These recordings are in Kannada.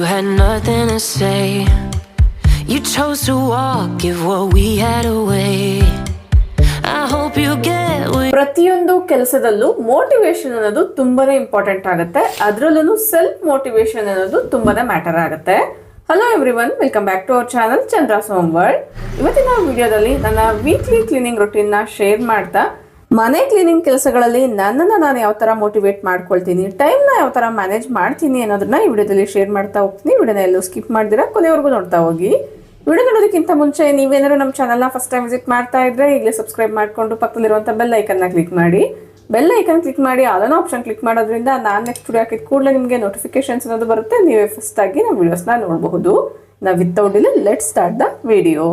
You had nothing to say. You chose to walk, give what we had away. I hope you get what ಪ್ರತಿಯೊಂದು ಕೆಲಸದಲ್ಲೂ ಮೋಟಿವೇಶನ್ ಅನ್ನೋದು ತುಂಬಾನೇ ಇಂಪಾರ್ಟೆಂಟ್ ಆಗುತ್ತೆ. ಅದರಲ್ಲೂ ಸೆಲ್ಫ್ ಮೋಟಿವೇಶನ್ ಅನ್ನೋದು ತುಂಬಾನೇ ಮ್ಯಾಟರ್ ಆಗುತ್ತೆ. Hello everyone, welcome back to our channel Chandra's home world. ಇವತ್ತಿನ ವಿಡಿಯೋದಲ್ಲಿ ನನ್ನ ವೀಕ್ಲಿ ಕ್ಲೀನಿಂಗ್ ರೊಟೀನ್ ನ ಶೇರ್ ಮಾಡ್ತಾ ಮನೆ ಕ್ಲೀನಿಂಗ್ ಕೆಲಸಗಳಲ್ಲಿ ನನ್ನನ್ನು ನಾನು ಯಾವ ಥರ ಮೋಟಿವೇಟ್ ಮಾಡ್ಕೊಳ್ತೀನಿ, ಟೈಮ್ನ ಯಾವ ಥರ ಮ್ಯಾನೇಜ್ ಮಾಡ್ತೀನಿ ಅನ್ನೋದನ್ನ ಈ ವಿಡಿಯೋದಲ್ಲಿ ಶೇರ್ ಮಾಡ್ತಾ ಹೋಗ್ತೀನಿ. ವಿಡಿಯೋನ ಎಲ್ಲೂ ಸ್ಕಿಪ್ ಮಾಡ್ದಿರಾ ಕೊನೆವರೆಗೂ ನೋಡ್ತಾ ಹೋಗಿ. ವಿಡಿಯೋ ನೋಡೋದಕ್ಕಿಂತ ಮುಂಚೆ ನೀವೇನಾದ್ರು ನಮ್ಮ ಚಾನಲ್ನ ಫಸ್ಟ್ ಟೈಮ್ ವಿಸಿಟ್ ಮಾಡ್ತಾ ಇದ್ರೆ ಈಗಲೇ ಸಬ್ಸ್ಕ್ರೈಬ್ ಮಾಡಿಕೊಂಡು ಪಕ್ಕದಲ್ಲಿರುವಂಥ ಬೆಲ್ ಐಕನ್ನ ಕ್ಲಿಕ್ ಮಾಡಿ. ಬೆಲ್ ಐಕನ್ ಕ್ಲಿಕ್ ಮಾಡಿ ಆಲ್ ಆಪ್ಷನ್ ಕ್ಲಿಕ್ ಮಾಡೋದ್ರಿಂದ ನಾನು ನೆಕ್ಸ್ಟ್ ವಿಡಿಯೋ ಹಾಕಿದ ಕೂಡಲೇ ನಿಮಗೆ ನೋಟಿಫಿಕೇಶನ್ಸ್ ಅನ್ನೋದು ಬರುತ್ತೆ. ನೀವೇ ಫಸ್ಟ್ ಆಗಿ ನಮ್ಮ ವಿಡಿಯೋಸ್ನ ನೋಡಬಹುದು. ನಾವು without delay let start the video.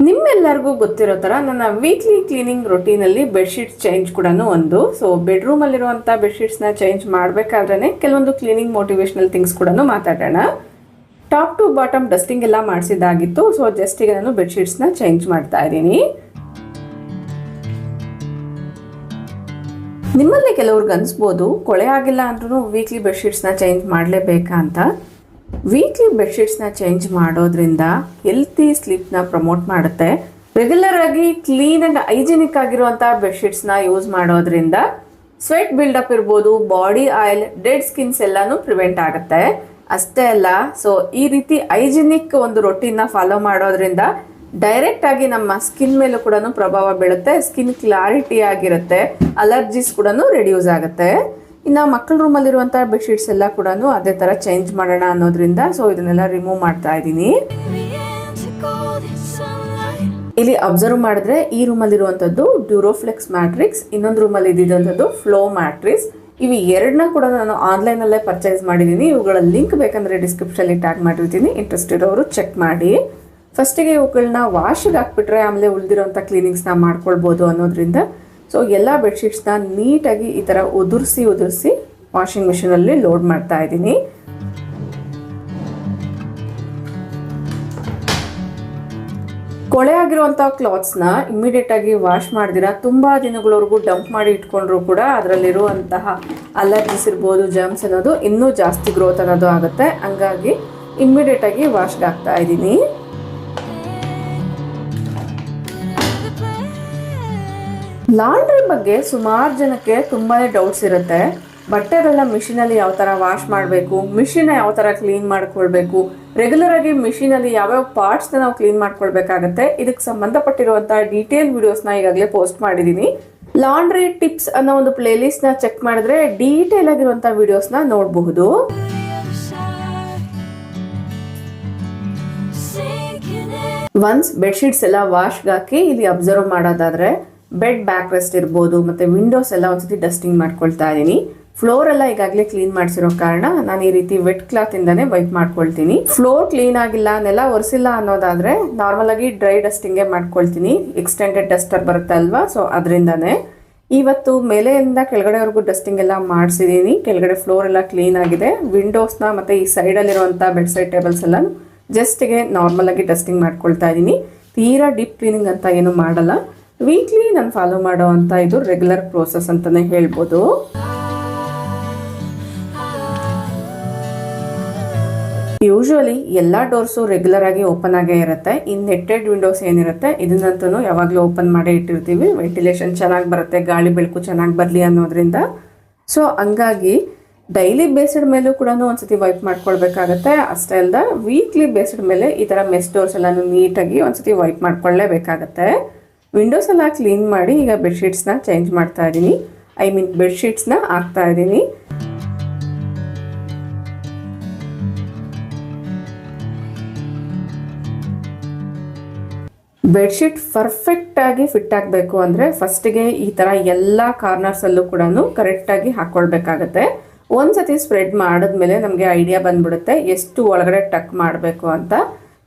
ನಿಮ್ಮೆಲ್ಲರಿಗೂ ಗೊತ್ತಿರೋ ಥರ ನನ್ನ ವೀಕ್ಲಿ ಕ್ಲೀನಿಂಗ್ ರೊಟೀನಲ್ಲಿ ಬೆಡ್ಶೀಟ್ಸ್ ಚೇಂಜ್ ಕೂಡ ಒಂದು. ಸೊ ಬೆಡ್ರೂಮಲ್ಲಿರುವಂಥ ಬೆಡ್ಶೀಟ್ಸ್ನ ಚೇಂಜ್ ಮಾಡಬೇಕಾದ್ರೆ ಕೆಲವೊಂದು ಕ್ಲೀನಿಂಗ್ ಮೋಟಿವೇಶನಲ್ ಥಿಂಗ್ಸ್ ಕೂಡ ಮಾತಾಡೋಣ. ಟಾಪ್ ಟು ಬಾಟಮ್ ಡಸ್ಟಿಂಗ್ ಎಲ್ಲ ಮಾಡಿಸಿದ್ದಾಗಿತ್ತು. ಸೊ ಜಸ್ಟಿಗೆ ನಾನು ಬೆಡ್ಶೀಟ್ಸ್ನ ಚೇಂಜ್ ಮಾಡ್ತಾ ಇದ್ದೀನಿ. ನಿಮ್ಮಲ್ಲಿ ಕೆಲವ್ರಿಗೆ ಅನಿಸ್ಬೋದು ಕೊಳೆ ಆಗಿಲ್ಲ ಅಂದ್ರೂ ವೀಕ್ಲಿ ಬೆಡ್ಶೀಟ್ಸ್ನ ಚೇಂಜ್ ಮಾಡಲೇಬೇಕಾ ಅಂತ. ವೀಕ್ಲಿ ಬೆಡ್ಶೀಟ್ಸ್ನ ಚೇಂಜ್ ಮಾಡೋದ್ರಿಂದ ಹೆಲ್ತಿ ಸ್ಲೀಪ್ನ ಪ್ರಮೋಟ್ ಮಾಡುತ್ತೆ. ರೆಗ್ಯುಲರ್ ಆಗಿ ಕ್ಲೀನ್ ಆ್ಯಂಡ್ ಹೈಜಿನಿಕ್ ಆಗಿರುವಂಥ ಬೆಡ್ಶೀಟ್ಸ್ನ ಯೂಸ್ ಮಾಡೋದ್ರಿಂದ ಸ್ವೆಟ್ ಬಿಲ್ಡಪ್ ಇರ್ಬೋದು, ಬಾಡಿ ಆಯಿಲ್, ಡೆಡ್ ಸ್ಕಿನ್ಸ್ ಎಲ್ಲಾನು ಪ್ರಿವೆಂಟ್ ಆಗುತ್ತೆ. ಅಷ್ಟೇ ಅಲ್ಲ, ಸೊ ಈ ರೀತಿ ಹೈಜಿನಿಕ್ ಒಂದು ರೊಟೀನ್ನ ಫಾಲೋ ಮಾಡೋದ್ರಿಂದ ಡೈರೆಕ್ಟ್ ಆಗಿ ನಮ್ಮ ಸ್ಕಿನ್ ಮೇಲೂ ಕೂಡ ಪ್ರಭಾವ ಬೀಳುತ್ತೆ. ಸ್ಕಿನ್ ಕ್ಲಾರಿಟಿ ಆಗಿರುತ್ತೆ, ಅಲರ್ಜೀಸ್ ಕೂಡ ರೆಡ್ಯೂಸ್ ಆಗುತ್ತೆ. ಇನ್ನು ಮಕ್ಕಳ ರೂಮಲ್ಲಿರುವಂಥ ಬೆಡ್ಶೀಟ್ಸ್ ಎಲ್ಲ ಕೂಡ ಅದೇ ಥರ ಚೇಂಜ್ ಮಾಡೋಣ ಅನ್ನೋದ್ರಿಂದ ಸೊ ಇದನ್ನೆಲ್ಲ ರಿಮೂವ್ ಮಾಡ್ತಾ ಇದ್ದೀನಿ. ಇಲ್ಲಿ ಅಬ್ಸರ್ವ್ ಮಾಡಿದ್ರೆ ಈ ರೂಮಲ್ಲಿರುವಂಥದ್ದು ಡ್ಯೂರೋಫ್ಲೆಕ್ಸ್ ಮ್ಯಾಟ್ರಿಕ್ಸ್, ಇನ್ನೊಂದು ರೂಮಲ್ಲಿ ಇದ್ದಿದ್ದಂಥದ್ದು ಫ್ಲೋ ಮ್ಯಾಟ್ರಿಕ್ಸ್. ಇವು ಎರಡನ್ನ ಕೂಡ ನಾನು ಆನ್ಲೈನಲ್ಲೇ ಪರ್ಚೇಸ್ ಮಾಡಿದ್ದೀನಿ. ಇವುಗಳ ಲಿಂಕ್ ಬೇಕಂದರೆ ಡಿಸ್ಕ್ರಿಪ್ಷನಲ್ಲಿ ಟ್ಯಾಗ್ ಮಾಡಿರ್ತೀನಿ, ಇಂಟ್ರೆಸ್ಟ್ ಇರೋರು ಚೆಕ್ ಮಾಡಿ. ಫಸ್ಟಿಗೆ ಇವುಗಳನ್ನ ವಾಶ್ಗೆ ಹಾಕ್ಬಿಟ್ರೆ ಆಮೇಲೆ ಉಳಿದಿರೋಂಥ ಕ್ಲೀನಿಂಗ್ಸ್ನ ಮಾಡ್ಕೊಳ್ಬೋದು ಅನ್ನೋದ್ರಿಂದ ಸೊ ಎಲ್ಲ ಬೆಡ್ಶೀಟ್ಸ್ನ ನೀಟಾಗಿ ಈ ಥರ ಉದುರಿಸಿ ವಾಷಿಂಗ್ ಮಿಷಿನಲ್ಲಿ ಲೋಡ್ ಮಾಡ್ತಾ ಇದ್ದೀನಿ. ಕೊಳೆ ಆಗಿರುವಂಥ ಕ್ಲಾತ್ಸ್ನ ಇಮ್ಮಿಡಿಯೇಟ್ ಆಗಿ ವಾಶ್ ಮಾಡ್ದಿರಾ ತುಂಬ ದಿನಗಳವರೆಗೂ ಡಂಪ್ ಮಾಡಿ ಇಟ್ಕೊಂಡ್ರು ಕೂಡ ಅದರಲ್ಲಿರುವಂತಹ ಅಲರ್ಜೀಸ್ ಇರ್ಬೋದು, ಜರ್ಮ್ಸ್ ಅನ್ನೋದು ಇನ್ನೂ ಜಾಸ್ತಿ ಗ್ರೋತ್ ಅನ್ನೋದು ಆಗುತ್ತೆ. ಹಂಗಾಗಿ ಇಮ್ಮಿಡಿಯೇಟ್ ಆಗಿ ವಾಶ್ಗೆ ಹಾಕ್ತಾ ಇದ್ದೀನಿ. ಲಾಂಡ್ರಿ ಬಗ್ಗೆ ಸುಮಾರು ಜನಕ್ಕೆ ತುಂಬಾ ಡೌಟ್ಸ್ ಇರುತ್ತೆ. ಬಟ್ಟೆಗಳನ್ನ ಮಿಷಿನಲ್ಲಿ ಯಾವ ಥರ ವಾಶ್ ಮಾಡಬೇಕು, ಮಿಷಿನ್ನ ಯಾವ ಥರ ಕ್ಲೀನ್ ಮಾಡ್ಕೊಳ್ಬೇಕು, ರೆಗ್ಯುಲರ್ ಆಗಿ ಮಿಷಿನಲ್ಲಿ ಯಾವ್ಯಾವ ಪಾರ್ಟ್ಸ್ನ ನಾವು ಕ್ಲೀನ್ ಮಾಡ್ಕೊಳ್ಬೇಕಾಗತ್ತೆ, ಇದಕ್ಕೆ ಸಂಬಂಧಪಟ್ಟಿರುವಂಥ ಡೀಟೇಲ್ ವಿಡಿಯೋಸ್ನ ಈಗಾಗಲೇ ಪೋಸ್ಟ್ ಮಾಡಿದ್ದೀನಿ. ಲಾಂಡ್ರಿ ಟಿಪ್ಸ್ ಅನ್ನೋ ಒಂದು ಪ್ಲೇಲಿಸ್ಟ್ನ ಚೆಕ್ ಮಾಡಿದ್ರೆ ಡೀಟೇಲ್ ಆಗಿರುವಂಥ ವಿಡಿಯೋಸ್ನ ನೋಡಬಹುದು. ಒನ್ಸ್ ಬೆಡ್ಶೀಟ್ಸ್ ಎಲ್ಲ ವಾಶ್ಗೆ ಹಾಕಿ ಇಲ್ಲಿ ಅಬ್ಸರ್ವ್ ಮಾಡೋದಾದ್ರೆ ಬೆಡ್ ಬ್ಯಾಕ್ ರೆಸ್ಟ್ ಇರ್ಬೋದು ಮತ್ತು ವಿಂಡೋಸ್ ಎಲ್ಲ ಒಂದ್ಸತಿ ಡಸ್ಟಿಂಗ್ ಮಾಡ್ಕೊಳ್ತಾ ಇದ್ದೀನಿ. ಫ್ಲೋರ್ ಎಲ್ಲ ಈಗಾಗಲೇ ಕ್ಲೀನ್ ಮಾಡಿಸಿರೋ ಕಾರಣ ನಾನು ಈ ರೀತಿ ವೆಟ್ ಕ್ಲಾತ್ ಇಂದಾನೆ ವೈಪ್ ಮಾಡ್ಕೊಳ್ತೀನಿ. ಫ್ಲೋರ್ ಕ್ಲೀನ್ ಆಗಿಲ್ಲ, ನೆಲ ಒರೆಸಿಲ್ಲ ಅನ್ನೋದಾದ್ರೆ ನಾರ್ಮಲ್ ಆಗಿ ಡ್ರೈ ಡಸ್ಟಿಂಗೇ ಮಾಡ್ಕೊಳ್ತೀನಿ. ಎಕ್ಸ್ಟೆಂಡೆಡ್ ಡಸ್ಟರ್ ಬರುತ್ತೆ ಅಲ್ವಾ, ಸೊ ಅದರಿಂದಾನೆ. ಇವತ್ತು ಮೇಲೆಯಿಂದ ಕೆಳಗಡೆವರೆಗೂ ಡಸ್ಟಿಂಗ್ ಎಲ್ಲ ಮಾಡಿಸಿದ್ದೀನಿ. ಕೆಳಗಡೆ ಫ್ಲೋರ್ ಎಲ್ಲ ಕ್ಲೀನ್ ಆಗಿದೆ. ವಿಂಡೋಸ್ನ ಮತ್ತು ಈ ಸೈಡಲ್ಲಿರುವಂಥ ಬೆಡ್ ಸೈಡ್ ಟೇಬಲ್ಸ್ ಎಲ್ಲ ಜಸ್ಟ್ಗೆ ನಾರ್ಮಲ್ ಆಗಿ ಡಸ್ಟಿಂಗ್ ಮಾಡ್ಕೊಳ್ತಾ ಇದ್ದೀನಿ. ತೀರಾ ಡೀಪ್ ಕ್ಲೀನಿಂಗ್ ಅಂತ ಏನು ಮಾಡಲ್ಲ. ವೀಕ್ಲಿ ನಾನು ಫಾಲೋ ಮಾಡೋ ಅಂತ ಇದು ರೆಗ್ಯುಲರ್ ಪ್ರೋಸೆಸ್ ಅಂತಾನೆ ಹೇಳ್ಬೋದು. ಯೂಶುವಲಿ ಎಲ್ಲ ಡೋರ್ಸು ರೆಗ್ಯುಲರ್ ಆಗಿ ಓಪನ್ ಆಗೇ ಇರುತ್ತೆ. ಇನ್ ನೆಟ್ಟೆಡ್ ವಿಂಡೋಸ್ ಏನಿರುತ್ತೆ ಇದನ್ನಂತೂ ಯಾವಾಗಲೂ ಓಪನ್ ಮಾಡೇ ಇಟ್ಟಿರ್ತೀವಿ. ವೆಂಟಿಲೇಷನ್ ಚೆನ್ನಾಗಿ ಬರುತ್ತೆ, ಗಾಳಿ ಬೆಳಕು ಚೆನ್ನಾಗಿ ಬರಲಿ ಅನ್ನೋದ್ರಿಂದ. ಸೊ ಹಂಗಾಗಿ ಡೈಲಿ ಬೇಸ್ಡ್ ಮೇಲೂ ಕೂಡ ಒಂದ್ಸತಿ ವೈಪ್ ಮಾಡ್ಕೊಳ್ಬೇಕಾಗತ್ತೆ. ಅಷ್ಟೇ ಅಲ್ದ ವೀಕ್ಲಿ ಬೇಸ್ಡ್ ಮೇಲೆ ಈ ಥರ ಮೆಸ್ ಡೋರ್ಸ್ ಎಲ್ಲಾನು ನೀಟಾಗಿ ಒಂದ್ಸತಿ ವೈಪ್ ಮಾಡ್ಕೊಳ್ಳೇಬೇಕಾಗತ್ತೆ. ವಿಂಡೋಸ್ ಎಲ್ಲ ಕ್ಲೀನ್ ಮಾಡಿ ಈಗ ಬೆಡ್ಶೀಟ್ಸ್ನ ಚೇಂಜ್ ಮಾಡ್ತಾ ಇದ್ದೀನಿ. ಬೆಡ್ಶೀಟ್ಸ್ನ ಹಾಕ್ತಾ ಇದ್ದೀನಿ. ಬೆಡ್ಶೀಟ್ ಪರ್ಫೆಕ್ಟಾಗಿ ಫಿಟ್ ಆಗಬೇಕು ಅಂದರೆ ಫಸ್ಟಿಗೆ ಈ ಥರ ಎಲ್ಲ ಕಾರ್ನರ್ಸಲ್ಲೂ ಕೂಡ ಕರೆಕ್ಟಾಗಿ ಹಾಕ್ಕೊಳ್ಬೇಕಾಗತ್ತೆ. ಒಂದ್ಸತಿ ಸ್ಪ್ರೆಡ್ ಮಾಡಿದ್ಮೇಲೆ ನಮಗೆ ಐಡಿಯಾ ಬಂದ್ಬಿಡುತ್ತೆ ಎಷ್ಟು ಒಳಗಡೆ ಟಕ್ ಮಾಡಬೇಕು ಅಂತ.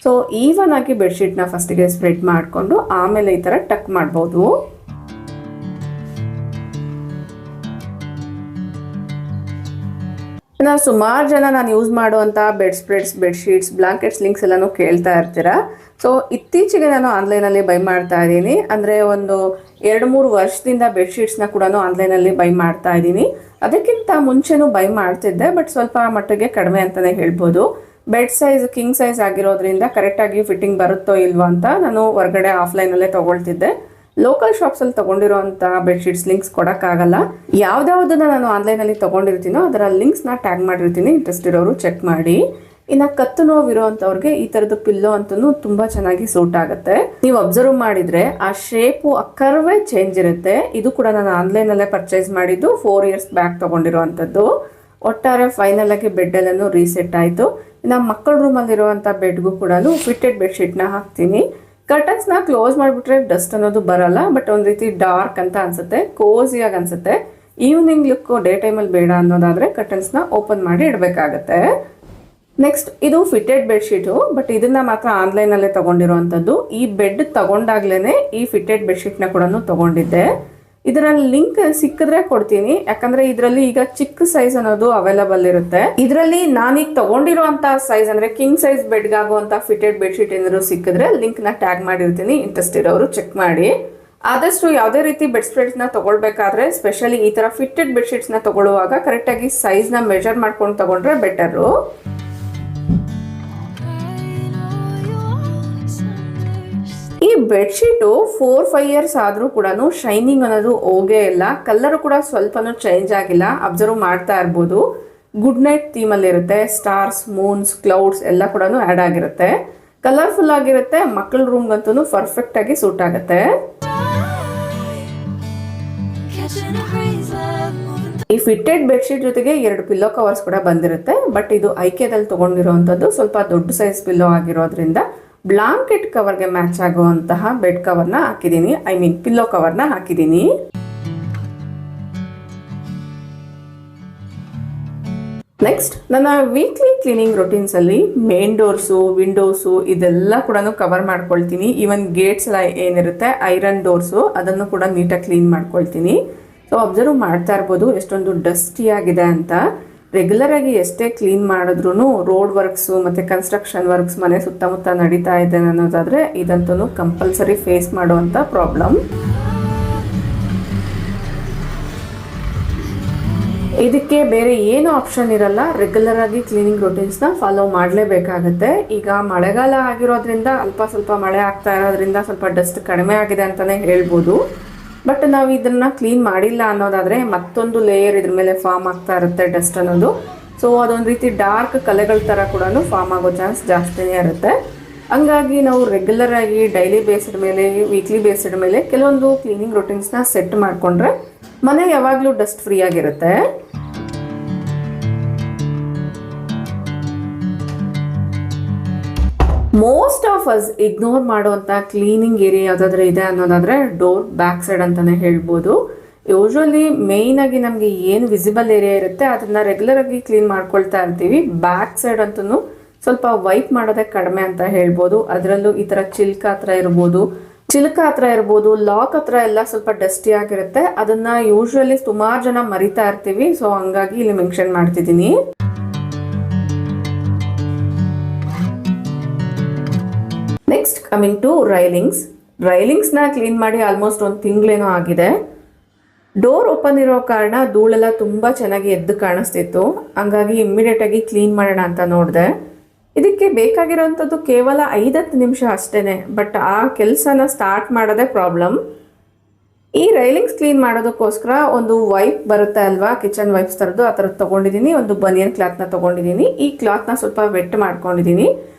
ಸೊ ಈವನ್ ಆಗಿ ಬೆಡ್ಶೀಟ್ನ ಫಸ್ಟಿಗೆ ಸ್ಪ್ರೆಡ್ ಮಾಡಿಕೊಂಡು ಆಮೇಲೆ ಈ ಥರ ಟಕ್ ಮಾಡ್ಬೋದು. ನಾವು ಸುಮಾರು ಜನ ನಾನು ಯೂಸ್ ಮಾಡುವಂಥ bed spreads, bedsheets, blankets links ಎಲ್ಲನೂ ಕೇಳ್ತಾ ಇರ್ತೀರಾ. ಸೊ ಇತ್ತೀಚೆಗೆ ನಾನು ಆನ್ಲೈನಲ್ಲಿ ಬೈ ಮಾಡ್ತಾ ಇದ್ದೀನಿ. ಅಂದರೆ ಒಂದು 2-3 ವರ್ಷದಿಂದ ಬೆಡ್ಶೀಟ್ಸ್ನ ಕೂಡ ಆನ್ಲೈನಲ್ಲಿ ಬೈ ಮಾಡ್ತಾ ಇದ್ದೀನಿ. ಅದಕ್ಕಿಂತ ಮುಂಚೆನೂ ಬೈ ಮಾಡ್ತಿದ್ದೆ, ಬಟ್ ಸ್ವಲ್ಪ ಮಟ್ಟಿಗೆ ಕಡಿಮೆ ಅಂತಲೇ ಹೇಳ್ಬೋದು. ಬೆಡ್ ಸೈಜ್ ಕಿಂಗ್ ಸೈಜ್ ಆಗಿರೋದ್ರಿಂದ ಕರೆಕ್ಟಾಗಿ ಫಿಟ್ಟಿಂಗ್ ಬರುತ್ತೋ ಇಲ್ವೋ ಅಂತ ನಾನು ಹೊರಗಡೆ ಆಫ್ಲೈನಲ್ಲೇ ತೊಗೊಳ್ತಿದ್ದೆ. ಲೋಕಲ್ ಶಾಪ್ಸಲ್ಲಿ ತೊಗೊಂಡಿರೋಂಥ ಬೆಡ್ಶೀಟ್ಸ್ ಲಿಂಕ್ಸ್ ಕೊಡೋಕ್ಕಾಗಲ್ಲ. ಯಾವುದ್ಯಾವುದನ್ನು ನಾನು ಆನ್ಲೈನಲ್ಲಿ ತೊಗೊಂಡಿರ್ತೀನೋ ಅದರ ಲಿಂಕ್ಸ್ನ ಟ್ಯಾಗ್ ಮಾಡಿರ್ತೀನಿ, ಇಂಟ್ರೆಸ್ಟ್ ಇರೋರು ಚೆಕ್ ಮಾಡಿ. ಇನ್ನು ಕತ್ತು ನೋವಿರೋ ಅಂಥವ್ರಿಗೆ ಈ ಥರದ್ದು ಪಿಲ್ಲೋ ಅಂತೂ ತುಂಬ ಚೆನ್ನಾಗಿ ಸೂಟ್ ಆಗುತ್ತೆ. ನೀವು ಅಬ್ಸರ್ವ್ ಮಾಡಿದರೆ ಆ ಶೇಪು ಆ ಕರ್ವೇ ಚೇಂಜ್ ಇರುತ್ತೆ. ಇದು ಕೂಡ ನಾನು ಆನ್ಲೈನಲ್ಲೇ ಪರ್ಚೇಸ್ ಮಾಡಿದ್ದು 4 years ಬ್ಯಾಕ್ ತೊಗೊಂಡಿರೋವಂಥದ್ದು. ಒಟ್ಟಾರೆ ಫೈನಲ್ ಆಗಿ ಬೆಡ್ ಎಲ್ಲನೂ ರೀಸೆಟ್ ಆಯಿತು. ನಮ್ಮ ಮಕ್ಕಳ ರೂಮಲ್ಲಿರುವಂಥ ಬೆಡ್ಗೂ ಕೂಡ ಫಿಟ್ಟೆಡ್ ಬೆಡ್ಶೀಟ್ನ ಹಾಕ್ತೀನಿ. ಕರ್ಟನ್ಸ್ನ ಕ್ಲೋಸ್ ಮಾಡಿಬಿಟ್ರೆ ಡಸ್ಟ್ ಅನ್ನೋದು ಬರಲ್ಲ, ಬಟ್ ಒಂದು ರೀತಿ ಡಾರ್ಕ್ ಅಂತ ಅನಿಸುತ್ತೆ, ಕೋಸಿಯಾಗಿ ಅನಿಸುತ್ತೆ. ಈವ್ನಿಂಗ್ ಲುಕ್ಕು ಡೇ ಟೈಮಲ್ಲಿ ಬೇಡ ಅನ್ನೋದಾದರೆ ಕರ್ಟನ್ಸ್ನ ಓಪನ್ ಮಾಡಿ ಇಡಬೇಕಾಗತ್ತೆ. ನೆಕ್ಸ್ಟ್ ಇದು ಫಿಟ್ಟೆಡ್ ಬೆಡ್ಶೀಟು, ಬಟ್ ಇದನ್ನು ಮಾತ್ರ ಆನ್ಲೈನಲ್ಲೇ ತೊಗೊಂಡಿರೋವಂಥದ್ದು. ಈ ಬೆಡ್ ತೊಗೊಂಡಾಗ್ಲೇ ಈ ಫಿಟ್ಟೆಡ್ ಬೆಡ್ಶೀಟ್ನ ಕೂಡ ತೊಗೊಂಡಿದ್ದೆ. ಇದರ ಲಿಂಕ್ ಸಿಕ್ಕಿದ್ರೆ ಕೊಡ್ತೀನಿ, ಯಾಕಂದ್ರೆ ಇದರಲ್ಲಿ ಈಗ ಚಿಕ್ಕ ಸೈಜ್ ಅನ್ನೋದು ಅವೈಲಬಲ್ ಇರುತ್ತೆ. ಇದರಲ್ಲಿ ನಾನೀಗ ತಗೊಂಡಿರುವಂತ ಸೈಜ್ ಅಂದ್ರೆ ಕಿಂಗ್ ಸೈಜ್ ಬೆಡ್ಗಾಗುವಂತ ಫಿಟೆಡ್ ಬೆಡ್ಶೀಟ್ ಏನಾದ್ರು ಸಿಕ್ಕಿದ್ರೆ ಲಿಂಕ್ ನ ಟ್ಯಾಗ್ ಮಾಡಿರ್ತೀನಿ, ಇಂಟ್ರೆಸ್ಟ್ ಇರೋರು ಚೆಕ್ ಮಾಡಿ. ಆದಷ್ಟು ಯಾವುದೇ ರೀತಿ ಬೆಡ್ ಸ್ಪ್ರೆಡ್ಸ್ ನ ತಗೊಳ್ಬೇಕಾದ್ರೆ ಸ್ಪೆಷಲಿ ಈ ತರ ಫಿಟ್ಟೆಡ್ ಬೆಡ್ಶೀಟ್ಸ್ ನ ತಗೊಳ್ಳುವಾಗ ಕರೆಕ್ಟ್ ಆಗಿ ಸೈಜ್ ನ ಮೆಜರ್ ಮಾಡ್ಕೊಂಡು ತಗೊಂಡ್ರೆ ಬೆಟರು. ಈ ಬೆಡ್ಶೀಟು 4-5 years ಆದರೂ ಕೂಡ ಶೈನಿಂಗ್ ಅನ್ನೋದು ಹೋಗೇ ಇಲ್ಲ. ಕಲರ್ ಕೂಡ ಸ್ವಲ್ಪನೂ ಚೇಂಜ್ ಆಗಿಲ್ಲ, ಅಬ್ಸರ್ವ್ ಮಾಡ್ತಾ ಇರ್ಬೋದು. ಗುಡ್ ನೈಟ್ ಥೀಮಲ್ಲಿ ಇರುತ್ತೆ, ಸ್ಟಾರ್ಸ್, ಮೂನ್ಸ್, ಕ್ಲೌಡ್ಸ್ ಎಲ್ಲ ಕೂಡ ಆ್ಯಡ್ ಆಗಿರುತ್ತೆ. ಕಲರ್ಫುಲ್ ಆಗಿರುತ್ತೆ, ಮಕ್ಕಳ ರೂಮ್ಗಂತೂ ಪರ್ಫೆಕ್ಟ್ ಆಗಿ ಸೂಟ್ ಆಗುತ್ತೆ. ಈ ಫಿಟ್ಟೆಡ್ ಬೆಡ್ಶೀಟ್ ಜೊತೆಗೆ 2 ಪಿಲ್ಲೋ ಕವರ್ಸ್ ಕೂಡ ಬಂದಿರುತ್ತೆ. ಬಟ್ ಇದು ಐಕೆದಲ್ಲಿ ತೊಗೊಂಡಿರೋವಂಥದ್ದು ಸ್ವಲ್ಪ ದೊಡ್ಡ ಸೈಜ್ ಪಿಲ್ಲೋ ಆಗಿರೋದ್ರಿಂದ ಬ್ಲಾಂಕೆಟ್ ಕವರ್ಗೆ ಮ್ಯಾಚ್ ಆಗುವಂತಹ ಬೆಡ್ ಕವರ್ನ ಹಾಕಿದ್ದೀನಿ, ಪಿಲ್ಲೋ ಕವರ್ನ ಹಾಕಿದ್ದೀನಿ. ನೆಕ್ಸ್ಟ್ ನನ್ನ ವೀಕ್ಲಿ ಕ್ಲೀನಿಂಗ್ ರೊಟೀನ್ಸಲ್ಲಿ ಮೇನ್ ಡೋರ್ಸು, ವಿಂಡೋಸು ಇದೆಲ್ಲ ಕೂಡ ಕವರ್ ಮಾಡ್ಕೊಳ್ತೀನಿ. ಈವನ್ ಗೇಟ್ಸ್ ಎಲ್ಲ ಏನಿರುತ್ತೆ ಐರನ್ ಡೋರ್ಸು ಅದನ್ನು ಕೂಡ ನೀಟಾಗಿ ಕ್ಲೀನ್ ಮಾಡ್ಕೊಳ್ತೀನಿ. ಸೊ ಅಬ್ಸರ್ವ್ ಮಾಡ್ತಾ ಇರ್ಬೋದು ಎಷ್ಟೊಂದು ಡಸ್ಟಿ ಆಗಿದೆ ಅಂತ. ರೆಗ್ಯುಲರ್ ಆಗಿ ಎಷ್ಟೇ ಕ್ಲೀನ್ ಮಾಡಿದ್ರು ರೋಡ್ ವರ್ಕ್ಸು ಮತ್ತು ಕನ್ಸ್ಟ್ರಕ್ಷನ್ ವರ್ಕ್ಸ್ ಮನೆ ಸುತ್ತಮುತ್ತ ನಡೀತಾ ಇದೆ ಅನ್ನೋದಾದರೆ ಇದಂತೂ ಕಂಪಲ್ಸರಿ ಫೇಸ್ ಮಾಡುವಂಥ ಪ್ರಾಬ್ಲಮ್. ಇದಕ್ಕೆ ಬೇರೆ ಏನು ಆಪ್ಷನ್ ಇರಲ್ಲ, ರೆಗ್ಯುಲರ್ ಆಗಿ ಕ್ಲೀನಿಂಗ್ ರೊಟೀನ್ಸ್ನ ಫಾಲೋ ಮಾಡಲೇಬೇಕಾಗತ್ತೆ. ಈಗ ಮಳೆಗಾಲ ಆಗಿರೋದ್ರಿಂದ ಅಲ್ಪ ಸ್ವಲ್ಪ ಮಳೆ ಆಗ್ತಾ ಇರೋದ್ರಿಂದ ಸ್ವಲ್ಪ ಡಸ್ಟ್ ಕಡಿಮೆ ಆಗಿದೆ ಅಂತಲೇ ಹೇಳ್ಬೋದು. ಬಟ್ ನಾವು ಇದನ್ನು ಕ್ಲೀನ್ ಮಾಡಿಲ್ಲ ಅನ್ನೋದಾದರೆ ಮತ್ತೊಂದು ಲೇಯರ್ ಇದ್ರ ಮೇಲೆ ಫಾರ್ಮ್ ಆಗ್ತಾ ಇರುತ್ತೆ ಡಸ್ಟ್ ಅನ್ನೋದು. ಸೊ ಅದೊಂದು ರೀತಿ ಡಾರ್ಕ್ ಕಲೆಗಳ ಥರ ಕೂಡ ಫಾರ್ಮ್ ಆಗೋ ಚಾನ್ಸ್ ಜಾಸ್ತಿನೇ ಇರುತ್ತೆ. ಹಂಗಾಗಿ ನಾವು ರೆಗ್ಯುಲರ್ ಆಗಿ ಡೈಲಿ ಬೇಸ್ಡ್ ಮೇಲೆ, ವೀಕ್ಲಿ ಬೇಸ್ಡ್ ಮೇಲೆ ಕೆಲವೊಂದು ಕ್ಲೀನಿಂಗ್ ರೊಟೀನ್ಸ್ನ ಸೆಟ್ ಮಾಡಿಕೊಂಡ್ರೆ ಮನೆ ಯಾವಾಗಲೂ ಡಸ್ಟ್ ಫ್ರೀ ಆಗಿರುತ್ತೆ. ಮೋಸ್ಟ್ ಆಫ್ ಅಸ್ ಇಗ್ನೋರ್ ಮಾಡುವಂಥ ಕ್ಲೀನಿಂಗ್ ಏರಿಯಾ ಯಾವುದಾದ್ರೂ ಇದೆ ಅನ್ನೋದಾದರೆ ಡೋರ್ ಬ್ಯಾಕ್ ಸೈಡ್ ಅಂತಲೇ ಹೇಳ್ಬೋದು. ಯೂಶ್ವಲಿ ಮೇಯ್ನಾಗಿ ನಮಗೆ ಏನು ವಿಸಿಬಲ್ ಏರಿಯಾ ಇರುತ್ತೆ ಅದನ್ನು ರೆಗ್ಯುಲರ್ ಆಗಿ ಕ್ಲೀನ್ ಮಾಡ್ಕೊಳ್ತಾ ಇರ್ತೀವಿ. ಬ್ಯಾಕ್ ಸೈಡ್ ಅಂತೂ ಸ್ವಲ್ಪ ವೈಪ್ ಮಾಡೋದೇ ಕಡಿಮೆ ಅಂತ ಹೇಳ್ಬೋದು. ಅದರಲ್ಲೂ ಈ ಥರ ಚಿಲ್ಕ ಹತ್ರ ಇರ್ಬೋದು, ಲಾಕ್ ಹತ್ರ ಎಲ್ಲ ಸ್ವಲ್ಪ ಡಸ್ಟಿ ಆಗಿರುತ್ತೆ. ಅದನ್ನು ಯೂಶ್ವಲಿ ಸುಮಾರು ಜನ ಮರಿತಾ ಇರ್ತೀವಿ. ಸೊ ಹಂಗಾಗಿ ಇಲ್ಲಿ ಮೆನ್ಷನ್ ಮಾಡ್ತಿದ್ದೀನಿ. ನೆಕ್ಸ್ಟ್ ಕಮಿಂಗ್ ಟು ರೈಲಿಂಗ್ಸ್ನ ಕ್ಲೀನ್ ಮಾಡಿ ಆಲ್ಮೋಸ್ಟ್ 1 ತಿಂಗಳೇನೋ ಆಗಿದೆ. ಡೋರ್ ಓಪನ್ ಇರೋ ಕಾರಣ ಧೂಳೆಲ್ಲ ತುಂಬ ಚೆನ್ನಾಗಿ ಎದ್ದು ಕಾಣಿಸ್ತಿತ್ತು. ಹಂಗಾಗಿ ಇಮ್ಮಿಡಿಯೇಟಾಗಿ ಕ್ಲೀನ್ ಮಾಡೋಣ ಅಂತ ನೋಡಿದೆ. ಇದಕ್ಕೆ ಬೇಕಾಗಿರೋವಂಥದ್ದು ಕೇವಲ 5-10 ನಿಮಿಷ ಅಷ್ಟೇ. ಬಟ್ ಆ ಕೆಲಸನ ಸ್ಟಾರ್ಟ್ ಮಾಡೋದೇ ಪ್ರಾಬ್ಲಮ್. ಈ ರೈಲಿಂಗ್ಸ್ ಕ್ಲೀನ್ ಮಾಡೋದಕ್ಕೋಸ್ಕರ ಒಂದು ವೈಪ್ ಬರುತ್ತೆ ಅಲ್ವಾ, ಕಿಚನ್ ವೈಪ್ಸ್ ಥರದ್ದು, ಆ ಥರದ್ದು ತೊಗೊಂಡಿದ್ದೀನಿ. ಒಂದು ಬನಿಯನ್ ಕ್ಲಾತ್ನ ತೊಗೊಂಡಿದ್ದೀನಿ. ಈ ಕ್ಲಾತ್ನ ಸ್ವಲ್ಪ ವೆಟ್ ಮಾಡ್ಕೊಂಡಿದ್ದೀನಿ.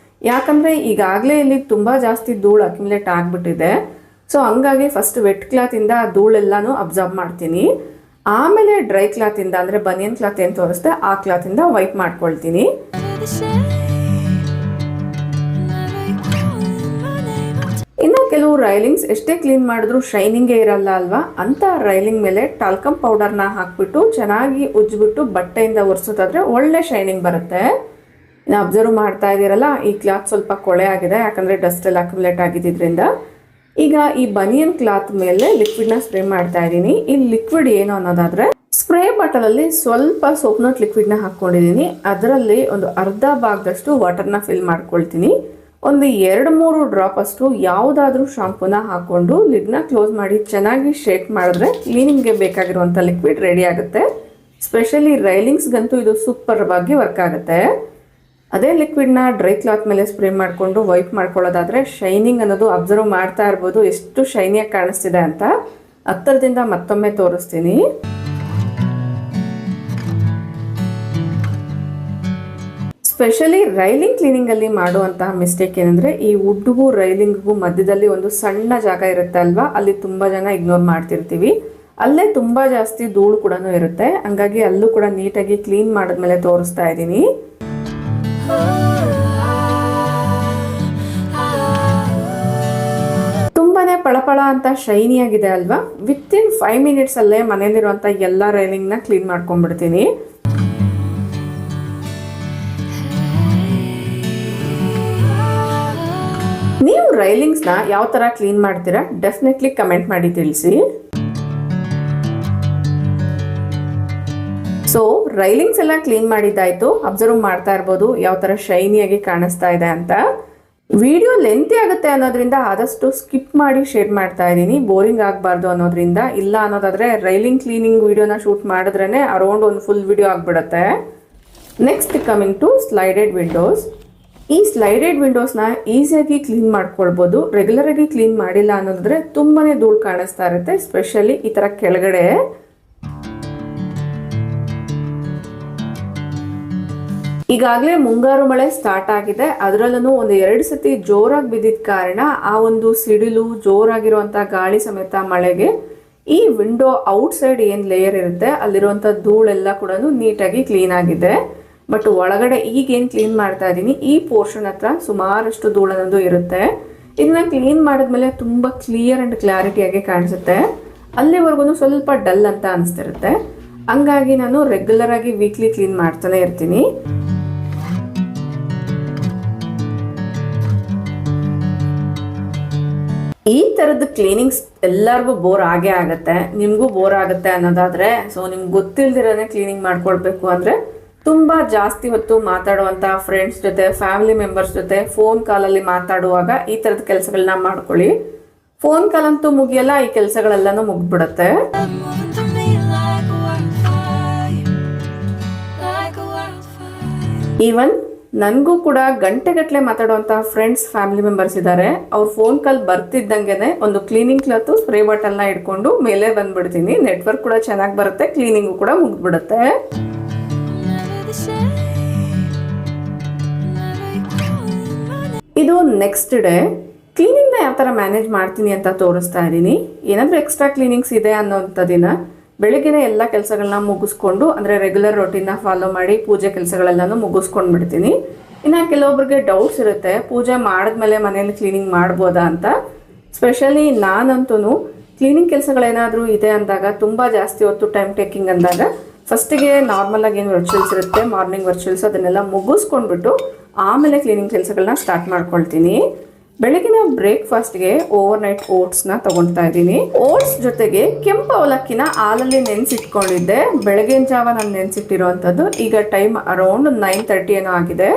ಯಾಕಂದರೆ ಈಗಾಗಲೇ ಇಲ್ಲಿ ತುಂಬ ಜಾಸ್ತಿ ಧೂಳು ಅಕ್ಯುಮುಲೇಟ್ ಆಗಿಬಿಟ್ಟಿದೆ. ಸೊ ಹಂಗಾಗಿ ಫಸ್ಟ್ ವೆಟ್ ಕ್ಲಾತಿಂದ ಆ ಧೂಳೆಲ್ಲನೂ ಅಬ್ಸರ್ವ್ ಮಾಡ್ತೀನಿ. ಆಮೇಲೆ ಡ್ರೈ ಕ್ಲಾತಿಂದ ಅಂದರೆ ಬನಿಯನ್ ಕ್ಲಾತ್ ಏನು ತೋರಿಸ್ತೆ ಆ ಕ್ಲಾತಿಂದ ವೈಪ್ ಮಾಡ್ಕೊಳ್ತೀನಿ. ಇನ್ನು ಕೆಲವು ರೈಲಿಂಗ್ಸ್ ಎಷ್ಟೇ ಕ್ಲೀನ್ ಮಾಡಿದ್ರು ಶೈನಿಂಗೇ ಇರಲ್ಲ ಅಲ್ವಾ, ಅಂತ ರೈಲಿಂಗ್ ಮೇಲೆ ಟಾಲ್ಕಮ್ ಪೌಡರ್ನ ಹಾಕ್ಬಿಟ್ಟು ಚೆನ್ನಾಗಿ ಉಜ್ಜಿಬಿಟ್ಟು ಬಟ್ಟೆಯಿಂದ ಒರೆಸೋದಾದ್ರೆ ಒಳ್ಳೆ ಶೈನಿಂಗ್ ಬರುತ್ತೆ. ಇನ್ನು ಅಬ್ಸರ್ವ್ ಮಾಡ್ತಾ ಇದ್ದೀರಲ್ಲ, ಈ ಕ್ಲಾತ್ ಸ್ವಲ್ಪ ಕೊಳೆ ಆಗಿದೆ, ಯಾಕಂದರೆ ಡಸ್ಟ್ ಎಲ್ಲ ಅಕ್ಯುಮುಲೇಟ್ ಆಗಿದ್ದರಿಂದ. ಈಗ ಈ ಬನಿಯನ್ ಕ್ಲಾತ್ ಮೇಲೆ ಲಿಕ್ವಿಡ್ನ ಸ್ಪ್ರೇ ಮಾಡ್ತಾ ಇದ್ದೀನಿ. ಈ ಲಿಕ್ವಿಡ್ ಏನು ಅನ್ನೋದಾದರೆ ಸ್ಪ್ರೇ ಬಾಟಲಲ್ಲಿ ಸ್ವಲ್ಪ ಸೋಪ್ನಟ್ ಲಿಕ್ವಿಡ್ನ ಹಾಕ್ಕೊಂಡಿದ್ದೀನಿ. ಅದರಲ್ಲಿ ಒಂದು ಅರ್ಧ ಭಾಗದಷ್ಟು ವಾಟರ್ನ ಫಿಲ್ ಮಾಡ್ಕೊಳ್ತೀನಿ. ಒಂದು 2-3 ಡ್ರಾಪ್ ಅಷ್ಟು ಯಾವುದಾದ್ರೂ ಶಾಂಪೂನ ಹಾಕ್ಕೊಂಡು ಲಿಡ್ನ ಕ್ಲೋಸ್ ಮಾಡಿ ಚೆನ್ನಾಗಿ ಶೇಕ್ ಮಾಡಿದ್ರೆ ಕ್ಲೀನಿಂಗ್ಗೆ ಬೇಕಾಗಿರುವಂಥ ಲಿಕ್ವಿಡ್ ರೆಡಿ ಆಗುತ್ತೆ. ಸ್ಪೆಷಲಿ ರೈಲಿಂಗ್ಸ್ಗಂತೂ ಇದು ಸೂಪರ್ ಆಗಿ ವರ್ಕ್ ಆಗುತ್ತೆ. ಅದೇ ಲಿಕ್ವಿಡ್ನ ಡ್ರೈ ಕ್ಲಾತ್ ಮೇಲೆ ಸ್ಪ್ರೇ ಮಾಡಿಕೊಂಡು ವೈಪ್ ಮಾಡ್ಕೊಳ್ಳೋದಾದರೆ ಶೈನಿಂಗ್ ಅನ್ನೋದು ಅಬ್ಸರ್ವ್ ಮಾಡ್ತಾ ಇರ್ಬೋದು ಎಷ್ಟು ಶೈನಿಯಾಗಿ ಕಾಣಿಸ್ತಿದೆ ಅಂತ. ಹತ್ತಿರದಿಂದ ಮತ್ತೊಮ್ಮೆ ತೋರಿಸ್ತೀನಿ. ಸ್ಪೆಷಲಿ ರೈಲಿಂಗ್ ಕ್ಲೀನಿಂಗಲ್ಲಿ ಮಾಡುವಂತಹ ಮಿಸ್ಟೇಕ್ ಏನಂದರೆ ಈ ವುಡ್ಗೂ ರೈಲಿಂಗ್ಗೂ ಮಧ್ಯದಲ್ಲಿ ಒಂದು ಸಣ್ಣ ಜಾಗ ಇರುತ್ತೆ ಅಲ್ವಾ, ಅಲ್ಲಿ ತುಂಬ ಜನ ಇಗ್ನೋರ್ ಮಾಡ್ತಿರ್ತೀವಿ. ಅಲ್ಲೇ ತುಂಬ ಜಾಸ್ತಿ ಧೂಳು ಕೂಡ ಇರುತ್ತೆ. ಹಂಗಾಗಿ ಅಲ್ಲೂ ಕೂಡ ನೀಟಾಗಿ ಕ್ಲೀನ್ ಮಾಡಿದ್ಮೇಲೆ ತೋರಿಸ್ತಾ ಇದ್ದೀನಿ. ತುಂಬಾನೇ ಪಳಪಳ ಅಂತ ಶೈನಿ ಆಗಿದೆ ಅಲ್ವಾ. ವಿತಿನ್ 5 ಮಿನಿಟ್ಸ್ ಅಲ್ಲೇ ಮನೆಯಲ್ಲಿರುವಂಥ ಎಲ್ಲ ರೈಲಿಂಗ್ನ ಕ್ಲೀನ್ ಮಾಡ್ಕೊಂಡ್ಬಿಡ್ತೀನಿ. ನೀವು ರೈಲಿಂಗ್ಸ್ನ ಯಾವ ಥರ ಕ್ಲೀನ್ ಮಾಡ್ತೀರಾ ಡೆಫಿನೆಟ್ಲಿ ಕಮೆಂಟ್ ಮಾಡಿ ತಿಳಿಸಿ. ಸೊ ರೈಲಿಂಗ್ಸ್ ಎಲ್ಲ ಕ್ಲೀನ್ ಮಾಡಿದ್ದಾಯ್ತು. ಅಬ್ಸರ್ವ್ ಮಾಡ್ತಾ ಇರ್ಬೋದು ಯಾವ ಥರ ಶೈನಿಯಾಗಿ ಕಾಣಿಸ್ತಾ ಇದೆ ಅಂತ. ವಿಡಿಯೋ ಲೆಂತಿ ಆಗುತ್ತೆ ಅನ್ನೋದ್ರಿಂದ ಆದಷ್ಟು ಸ್ಕಿಪ್ ಮಾಡಿ ಶೇರ್ ಮಾಡ್ತಾ ಇದ್ದೀನಿ, ಬೋರಿಂಗ್ ಆಗಬಾರ್ದು ಅನ್ನೋದ್ರಿಂದ. ಇಲ್ಲ ಅನ್ನೋದಾದರೆ ರೈಲಿಂಗ್ ಕ್ಲೀನಿಂಗ್ ವಿಡಿಯೋನ ಶೂಟ್ ಮಾಡಿದ್ರೇ ಅರೌಂಡ್ ಒಂದು ಫುಲ್ ವಿಡಿಯೋ ಆಗಿಬಿಡುತ್ತೆ. Next coming to slided windows. ಈ ಸ್ಲೈಡೆಡ್ ವಿಂಡೋಸ್ನ ಈಸಿಯಾಗಿ ಕ್ಲೀನ್ ಮಾಡ್ಕೊಳ್ಬೋದು. ರೆಗ್ಯುಲರಾಗಿ ಕ್ಲೀನ್ ಮಾಡಿಲ್ಲ ಅನ್ನೋದಾದ್ರೆ ತುಂಬಾ ಧೂಳು ಕಾಣಿಸ್ತಾ ಇರುತ್ತೆ, ಸ್ಪೆಷಲಿ ಈ ಥರ ಕೆಳಗಡೆ. ಈಗಾಗಲೇ ಮುಂಗಾರು ಮಳೆ ಸ್ಟಾರ್ಟ್ ಆಗಿದೆ. ಅದರಲ್ಲೂ ಒಂದು 2 ಸತಿ ಜೋರಾಗಿ ಬಿದ್ದಿದ್ದ ಕಾರಣ ಆ ಒಂದು ಸಿಡಿಲು ಜೋರಾಗಿರುವಂಥ ಗಾಳಿ ಸಮೇತ ಮಳೆಗೆ ಈ ವಿಂಡೋ ಔಟ್ಸೈಡ್ ಏನು ಲೇಯರ್ ಇರುತ್ತೆ ಅಲ್ಲಿರುವಂಥ ಧೂಳೆಲ್ಲ ಕೂಡ ನೀಟಾಗಿ ಕ್ಲೀನ್ ಆಗಿದೆ. ಬಟ್ ಒಳಗಡೆ ಈಗೇನು ಕ್ಲೀನ್ ಮಾಡ್ತಾ ಇದ್ದೀನಿ ಈ ಪೋರ್ಷನ್ ಹತ್ರ ಸುಮಾರಷ್ಟು ಧೂಳನ್ನೋದು ಇರುತ್ತೆ. ಇದನ್ನ ಕ್ಲೀನ್ ಮಾಡಿದ್ಮೇಲೆ ತುಂಬ ಕ್ಲಿಯರ್ ಆ್ಯಂಡ್ ಕ್ಲಾರಿಟಿಯಾಗಿ ಕಾಣಿಸುತ್ತೆ. ಅಲ್ಲಿವರೆಗೂ ಸ್ವಲ್ಪ ಡಲ್ ಅಂತ ಅನಿಸ್ತಿರುತ್ತೆ. ಹಂಗಾಗಿ ನಾನು ರೆಗ್ಯುಲರ್ ಆಗಿ ವೀಕ್ಲಿ ಕ್ಲೀನ್ ಮಾಡ್ತಾನೆ ಇರ್ತೀನಿ. ಈ ಥರದ ಕ್ಲೀನಿಂಗ್ಸ್ ಎಲ್ಲರಿಗೂ ಬೋರ್ ಆಗೇ ಆಗುತ್ತೆ, ನಿಮಗೂ ಬೋರ್ ಆಗುತ್ತೆ ಅನ್ನೋದಾದರೆ. ಸೊ ನಿಮ್ಗೆ ಗೊತ್ತಿಲ್ದಿರೋನೇ ಕ್ಲೀನಿಂಗ್ ಮಾಡ್ಕೊಳ್ಬೇಕು ಅಂದರೆ ತುಂಬ ಜಾಸ್ತಿ ಹೊತ್ತು ಮಾತಾಡುವಂಥ ಫ್ರೆಂಡ್ಸ್ ಜೊತೆ, ಫ್ಯಾಮಿಲಿ ಮೆಂಬರ್ಸ್ ಜೊತೆ ಫೋನ್ ಕಾಲಲ್ಲಿ ಮಾತಾಡುವಾಗ ಈ ಥರದ ಕೆಲಸಗಳನ್ನ ಮಾಡ್ಕೊಳ್ಳಿ. ಫೋನ್ ಕಾಲ್ ಅಂತೂ ಮುಗಿಯಲ್ಲ, ಈ ಕೆಲಸಗಳೆಲ್ಲನೂ ಮುಗ್ಬಿಡುತ್ತೆ. ಈವನ್ ನನಗೂ ಕೂಡ ಗಂಟೆಗಟ್ಟಲೆ ಮಾತಾಡುವಂಥ ಫ್ರೆಂಡ್ಸ್ ಫ್ಯಾಮಿಲಿ ಮೆಂಬರ್ಸ್ ಇದ್ದಾರೆ. ಅವ್ರ ಫೋನ್ ಕಾಲ್ ಬರ್ತಿದ್ದಂಗೆ ಒಂದು ಕ್ಲೀನಿಂಗ್ ಕ್ಲಾತು ಸ್ಪ್ರೇ ಬಾಟಲ್ನ ಇಟ್ಕೊಂಡು ಮೇಲೆ ಬಂದ್ಬಿಡ್ತೀನಿ. ನೆಟ್ವರ್ಕ್ ಕೂಡ ಚೆನ್ನಾಗಿ ಬರುತ್ತೆ, ಕ್ಲೀನಿಂಗು ಕೂಡ ಮುಗ್ಬಿಡುತ್ತೆ. ಇದು ನೆಕ್ಸ್ಟ್ ಡೇ ಕ್ಲೀನಿಂಗ್ನ ಯಾವ ಥರ ಮ್ಯಾನೇಜ್ ಮಾಡ್ತೀನಿ ಅಂತ ತೋರಿಸ್ತಾ ಇದ್ದೀನಿ. ಏನಾದರೂ ಎಕ್ಸ್ಟ್ರಾ ಕ್ಲೀನಿಂಗ್ಸ್ ಇದೆ ಅನ್ನೋಂಥ ದಿನ ಬೆಳಗ್ಗೆನೇ ಎಲ್ಲ ಕೆಲಸಗಳನ್ನ ಮುಗಿಸ್ಕೊಂಡು, ಅಂದರೆ ರೆಗ್ಯುಲರ್ ರೊಟೀನ್ನ ಫಾಲೋ ಮಾಡಿ ಪೂಜೆ ಕೆಲಸಗಳೆಲ್ಲನೂ ಮುಗಿಸ್ಕೊಂಡು ಬಿಡ್ತೀನಿ. ಇನ್ನು ಕೆಲವೊಬ್ರಿಗೆ ಡೌಟ್ಸ್ ಇರುತ್ತೆ, ಪೂಜೆ ಮಾಡಿದ್ಮೇಲೆ ಮನೇಲಿ ಕ್ಲೀನಿಂಗ್ ಮಾಡ್ಬೋದಾ ಅಂತ. ಸ್ಪೆಷಲಿ ನಾನಂತೂ ಕ್ಲೀನಿಂಗ್ ಕೆಲಸಗಳೇನಾದರೂ ಇದೆ ಅಂದಾಗ, ತುಂಬ ಜಾಸ್ತಿ ಹೊತ್ತು ಟೈಮ್ ಟೇಕಿಂಗ್ ಅಂದಾಗ ಫಸ್ಟಿಗೆ ನಾರ್ಮಲಾಗಿ ಏನು ವರ್ಚುವಲ್ಸ್ ಇರುತ್ತೆ ಮಾರ್ನಿಂಗ್ ವರ್ಚುವಲ್ಸ್ ಅದನ್ನೆಲ್ಲ ಮುಗಿಸ್ಕೊಂಡ್ಬಿಟ್ಟು ಆಮೇಲೆ ಕ್ಲೀನಿಂಗ್ ಕೆಲಸಗಳನ್ನ ಸ್ಟಾರ್ಟ್ ಮಾಡ್ಕೊಳ್ತೀನಿ. ಬೆಳಗಿನ ಬ್ರೇಕ್ಫಾಸ್ಟ್ಗೆ ಓವರ್ ನೈಟ್ ಓಟ್ಸ್ನ ತೊಗೊಳ್ತಾ ಇದ್ದೀನಿ. ಓಟ್ಸ್ ಜೊತೆಗೆ ಕೆಂಪು ಅವಲಕ್ಕಿನ ಹಾಲಲ್ಲಿ ನೆನೆಸಿಟ್ಕೊಂಡಿದ್ದೆ. ಬೆಳಗಿನ ಜಾವ ನಾನು ನೆನೆಸಿಟ್ಟಿರೋವಂಥದ್ದು. ಈಗ ಟೈಮ್ ಅರೌಂಡ್ 9:30 ಏನೋ ಆಗಿದೆ.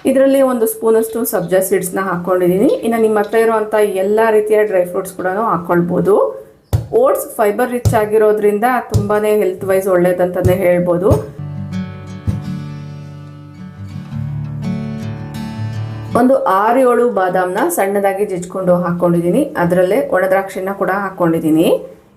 ಇದರಲ್ಲಿ ಒಂದು ಸ್ಪೂನಷ್ಟು ಸಬ್ಜಾ ಸೀಡ್ಸ್ನ ಹಾಕ್ಕೊಂಡಿದ್ದೀನಿ. ಇನ್ನು ನಿಮ್ಮ ಹತ್ರ ಇರುವಂಥ ಎಲ್ಲ ರೀತಿಯ ಡ್ರೈ ಫ್ರೂಟ್ಸ್ ಕೂಡ ಹಾಕ್ಕೊಳ್ಬೋದು. ಓಟ್ಸ್ ಫೈಬರ್ ರಿಚ್ ಆಗಿರೋದ್ರಿಂದ ತುಂಬಾ ಹೆಲ್ತ್ ವೈಸ್ ಒಳ್ಳೇದಂತಲೇ ಹೇಳ್ಬೋದು. ಒಂದು 6-7 ಬಾದಾಮ್ನ ಸಣ್ಣದಾಗಿ ಜಜ್ಕೊಂಡು ಹಾಕ್ಕೊಂಡಿದ್ದೀನಿ. ಅದರಲ್ಲೇ ಒಣದ್ರಾಕ್ಷಿನ ಕೂಡ ಹಾಕ್ಕೊಂಡಿದ್ದೀನಿ.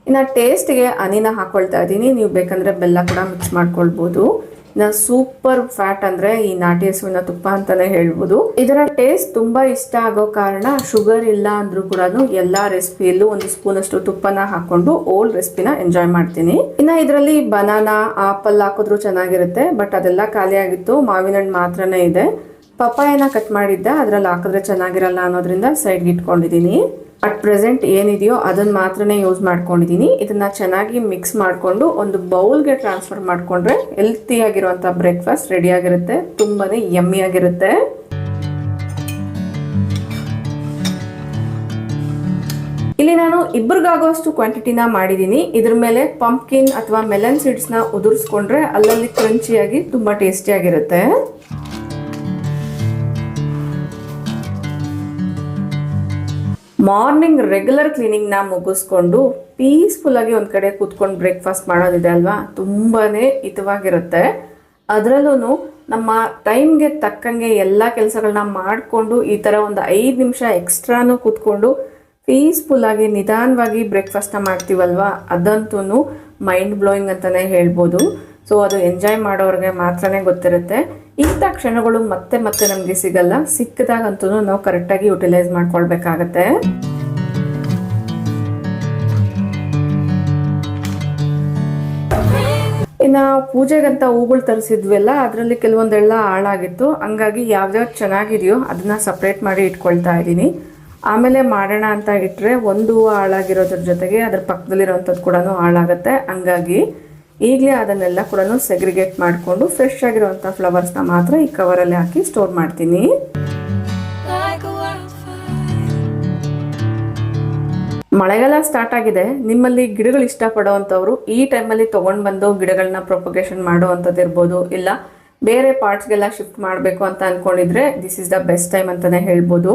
ಇನ್ನು ಟೇಸ್ಟ್ಗೆ ಹನಿನ ಹಾಕ್ಕೊಳ್ತಾ ಇದ್ದೀನಿ. ನೀವು ಬೇಕಂದರೆ ಬೆಲ್ಲ ಕೂಡ ಮಿಕ್ಸ್ ಮಾಡ್ಕೊಳ್ಬೋದು. ಇನ್ನು ಸೂಪರ್ ಫ್ಯಾಟ್ ಅಂದರೆ ಈ ನಾಟಿ ಹಸುವಿನ ತುಪ್ಪ ಅಂತಲೇ ಹೇಳ್ಬೋದು. ಇದರ ಟೇಸ್ಟ್ ತುಂಬ ಇಷ್ಟ ಆಗೋ ಕಾರಣ ಶುಗರ್ ಇಲ್ಲ ಅಂದರೂ ಕೂಡ ಎಲ್ಲ ರೆಸಿಪಿಯಲ್ಲೂ ಒಂದು ಸ್ಪೂನಷ್ಟು ತುಪ್ಪನ ಹಾಕ್ಕೊಂಡು ಓಲ್ಡ್ ರೆಸಿಪಿನ ಎಂಜಾಯ್ ಮಾಡ್ತೀನಿ. ಇನ್ನು ಇದರಲ್ಲಿ ಬನಾನಾ, ಆಪಲ್ ಹಾಕಿದ್ರು ಚೆನ್ನಾಗಿರುತ್ತೆ. ಬಟ್ ಅದೆಲ್ಲ ಖಾಲಿ ಆಗಿತ್ತು, ಮಾವಿನ ಹಣ್ಣು ಮಾತ್ರನೇ ಇದೆ. ಪಪ್ಪಾಯನ ಕಟ್ ಮಾಡಿದ್ದೆ, ಅದರಲ್ಲಿ ಹಾಕಿದ್ರೆ ಚೆನ್ನಾಗಿರಲ್ಲ ಅನ್ನೋದ್ರಿಂದ ಸೈಡ್ಗೆ ಇಟ್ಕೊಂಡಿದ್ದೀನಿ. ಅಟ್ ಪ್ರೆಸೆಂಟ್ ಏನಿದೆಯೋ ಅದನ್ನು ಮಾತ್ರನೇ ಯೂಸ್ ಮಾಡ್ಕೊಂಡಿದ್ದೀನಿ. ಇದನ್ನು ಚೆನ್ನಾಗಿ ಮಿಕ್ಸ್ ಮಾಡಿಕೊಂಡು ಒಂದು ಬೌಲ್ಗೆ ಟ್ರಾನ್ಸ್ಫರ್ ಮಾಡಿಕೊಂಡ್ರೆ ಹೆಲ್ತಿಯಾಗಿರುವಂಥ ಬ್ರೇಕ್ಫಾಸ್ಟ್ ರೆಡಿಯಾಗಿರುತ್ತೆ. ತುಂಬಾ ಯಮ್ಮಿಯಾಗಿರುತ್ತೆ. ಇಲ್ಲಿ ನಾನು ಇಬ್ಬರಿಗಾಗುವಷ್ಟು ಕ್ವಾಂಟಿಟಿನ ಮಾಡಿದ್ದೀನಿ. ಇದ್ರ ಮೇಲೆ ಪಂಪ್ಕಿನ್ ಅಥವಾ ಮೆಲನ್ ಸೀಡ್ಸ್ನ ಉದುರಿಸ್ಕೊಂಡ್ರೆ ಅಲ್ಲಲ್ಲಿ ಕ್ರಂಚಿಯಾಗಿ ತುಂಬ ಟೇಸ್ಟಿಯಾಗಿರುತ್ತೆ. ಮಾರ್ನಿಂಗ್ ರೆಗ್ಯುಲರ್ ಕ್ಲೀನಿಂಗ್ನ ಮುಗಿಸ್ಕೊಂಡು ಪೀಸ್ಫುಲ್ಲಾಗಿ ಒಂದು ಕಡೆ ಕೂತ್ಕೊಂಡು ಬ್ರೇಕ್ಫಾಸ್ಟ್ ಮಾಡೋದಿದೆ ಅಲ್ವಾ, ತುಂಬಾ ಹಿತವಾಗಿರುತ್ತೆ. ಅದರಲ್ಲೂ ನಮ್ಮ ಟೈಮ್ಗೆ ತಕ್ಕಂಗೆ ಎಲ್ಲ ಕೆಲಸಗಳನ್ನ ಮಾಡಿಕೊಂಡು ಈ ಥರ ಒಂದು 5 ನಿಮಿಷ ಎಕ್ಸ್ಟ್ರಾನು ಕೂತ್ಕೊಂಡು ಪೀಸ್ಫುಲ್ಲಾಗಿ ನಿಧಾನವಾಗಿ ಬ್ರೇಕ್ಫಾಸ್ಟ್ನ ಮಾಡ್ತೀವಲ್ವ, ಅದಂತೂ ಮೈಂಡ್ ಬ್ಲೋಯಿಂಗ್ ಅಂತಲೇ ಹೇಳ್ಬೋದು. ಸೊ ಅದು ಎಂಜಾಯ್ ಮಾಡೋರಿಗೆ ಮಾತ್ರನೇ ಗೊತ್ತಿರುತ್ತೆ. ಇಂಥ ಕ್ಷಣಗಳು ಮತ್ತೆ ಮತ್ತೆ ನಮಗೆ ಸಿಗಲ್ಲ. ಸಿಕ್ಕಿದಾಗಂತೂ ನಾವು ಕರೆಕ್ಟಾಗಿ ಯುಟಿಲೈಸ್ ಮಾಡ್ಕೊಳ್ಬೇಕಾಗತ್ತೆ. ಇನ್ನು ಪೂಜೆಗಂತ ಹೂಗಳು ತರಿಸಿದ್ವಲ್ಲ, ಅದರಲ್ಲಿ ಕೆಲವೊಂದೆಲ್ಲ ಹಾಳಾಗಿತ್ತು. ಹಂಗಾಗಿ ಯಾವ್ದಾವ್ದು ಚೆನ್ನಾಗಿದೆಯೋ ಅದನ್ನ ಸಪ್ರೇಟ್ ಮಾಡಿ ಇಟ್ಕೊಳ್ತಾ ಇದ್ದೀನಿ. ಆಮೇಲೆ ಮಾಡೋಣ ಅಂತ ಇಟ್ಟರೆ ಒಂದು ಹೂವು ಹಾಳಾಗಿರೋದ್ರ ಜೊತೆಗೆ ಅದ್ರ ಪಕ್ಕದಲ್ಲಿರೋವಂಥದ್ದು ಕೂಡ ಹಾಳಾಗುತ್ತೆ. ಹಂಗಾಗಿ ಈಗಲೇ ಅದನ್ನೆಲ್ಲ ಕೂಡ ಸೆಗ್ರಿಗೇಟ್ ಮಾಡಿಕೊಂಡು ಫ್ರೆಶ್ ಆಗಿರೋವಂಥ ಫ್ಲವರ್ಸ್ನ ಮಾತ್ರ ಈ ಕವರಲ್ಲಿ ಹಾಕಿ ಸ್ಟೋರ್ ಮಾಡ್ತೀನಿ. ಮಳೆಗಾಲ ಸ್ಟಾರ್ಟ್ ಆಗಿದೆ. ನಿಮ್ಮಲ್ಲಿ ಗಿಡಗಳು ಇಷ್ಟಪಡೋವಂಥವ್ರು ಈ ಟೈಮಲ್ಲಿ ತೊಗೊಂಡು ಬಂದು ಗಿಡಗಳನ್ನ ಪ್ರೊಪಗೇಷನ್ ಮಾಡೋವಂಥದ್ದು ಇರ್ಬೋದು, ಇಲ್ಲ ಬೇರೆ ಪಾರ್ಟ್ಸ್ಗೆಲ್ಲ ಶಿಫ್ಟ್ ಮಾಡಬೇಕು ಅಂತ ಅಂದ್ಕೊಂಡಿದ್ರೆ this is the best time ಅಂತಲೇ ಹೇಳ್ಬೋದು.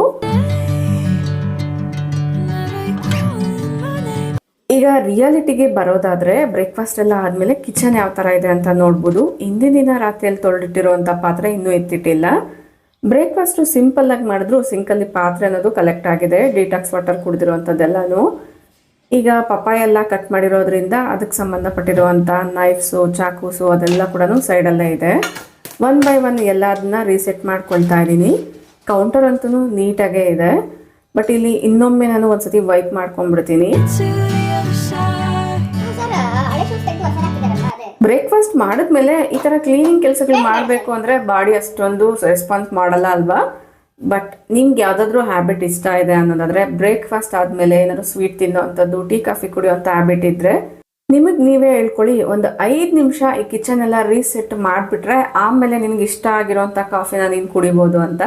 ಈಗ ರಿಯಾಲಿಟಿಗೆ ಬರೋದಾದರೆ ಬ್ರೇಕ್ಫಾಸ್ಟ್ ಎಲ್ಲ ಆದಮೇಲೆ ಕಿಚನ್ ಯಾವ ಥರ ಇದೆ ಅಂತ ನೋಡ್ಬೋದು. ಹಿಂದಿನ ದಿನ ರಾತ್ರಿಯಲ್ಲಿ ತೊಳೆದಿಟ್ಟಿರುವಂಥ ಪಾತ್ರೆ ಇನ್ನೂ ಎತ್ತಿಟ್ಟಿಲ್ಲ. ಬ್ರೇಕ್ಫಾಸ್ಟು ಸಿಂಪಲ್ಲಾಗಿ ಮಾಡಿದ್ರು ಸಿಂಕಲ್ಲಿ ಪಾತ್ರೆ ಅನ್ನೋದು ಕಲೆಕ್ಟ್ ಆಗಿದೆ, ಡಿಟಾಕ್ಸ್ ವಾಟರ್ ಕುಡಿದಿರುವಂಥದ್ದೆಲ್ಲನೂ. ಈಗ ಪಪ್ಪಾಯ ಎಲ್ಲ ಕಟ್ ಮಾಡಿರೋದ್ರಿಂದ ಅದಕ್ಕೆ ಸಂಬಂಧಪಟ್ಟಿರುವಂಥ ನೈಫ್ಸು, ಚಾಕೂಸು ಅದೆಲ್ಲ ಕೂಡ ಸೈಡಲ್ಲೇ ಇದೆ. 1 by 1 ಎಲ್ಲ ಅದನ್ನ ರೀಸೆಟ್ ಮಾಡ್ಕೊಳ್ತಾ ಇದ್ದೀನಿ. ಕೌಂಟರ್ ಅಂತೂ ನೀಟಾಗೇ ಇದೆ, ಬಟ್ ಇಲ್ಲಿ ಇನ್ನೊಮ್ಮೆ ನಾನು ಒಂದ್ಸತಿ ವೈಪ್ ಮಾಡ್ಕೊಂಡ್ಬಿಡ್ತೀನಿ. ಬ್ರೇಕ್ಫಾಸ್ಟ್ ಮಾಡಿದ್ಮೇಲೆ ಈ ಥರ ಕ್ಲೀನಿಂಗ್ ಕೆಲಸಗಳು ಮಾಡಬೇಕು ಅಂದರೆ ಬಾಡಿ ಅಷ್ಟೊಂದು ರೆಸ್ಪಾನ್ಸ್ ಮಾಡಲ್ಲ ಅಲ್ವಾ. ಬಟ್ ನಿಮ್ಗೆ ಯಾವುದಾದ್ರೂ ಹ್ಯಾಬಿಟ್ ಇಷ್ಟ ಇದೆ ಅನ್ನೋದಾದರೆ ಬ್ರೇಕ್ಫಾಸ್ಟ್ ಆದಮೇಲೆ ಏನಾದ್ರು ಸ್ವೀಟ್ ತಿನ್ನೋವಂಥದ್ದು, ಟೀ ಕಾಫಿ ಕುಡಿಯೋವಂಥ ಹ್ಯಾಬಿಟ್ ಇದ್ದರೆ ನಿಮಗೆ ನೀವೇ ಹೇಳ್ಕೊಳ್ಳಿ, ಒಂದು 5 ನಿಮಿಷ ಈ ಕಿಚನ್ ಎಲ್ಲ ರೀಸೆಟ್ ಮಾಡಿಬಿಟ್ರೆ ಆಮೇಲೆ ನಿಮ್ಗೆ ಇಷ್ಟ ಆಗಿರೋವಂಥ ಕಾಫಿನ ನೀನು ಕುಡಿಬೋದು ಅಂತ.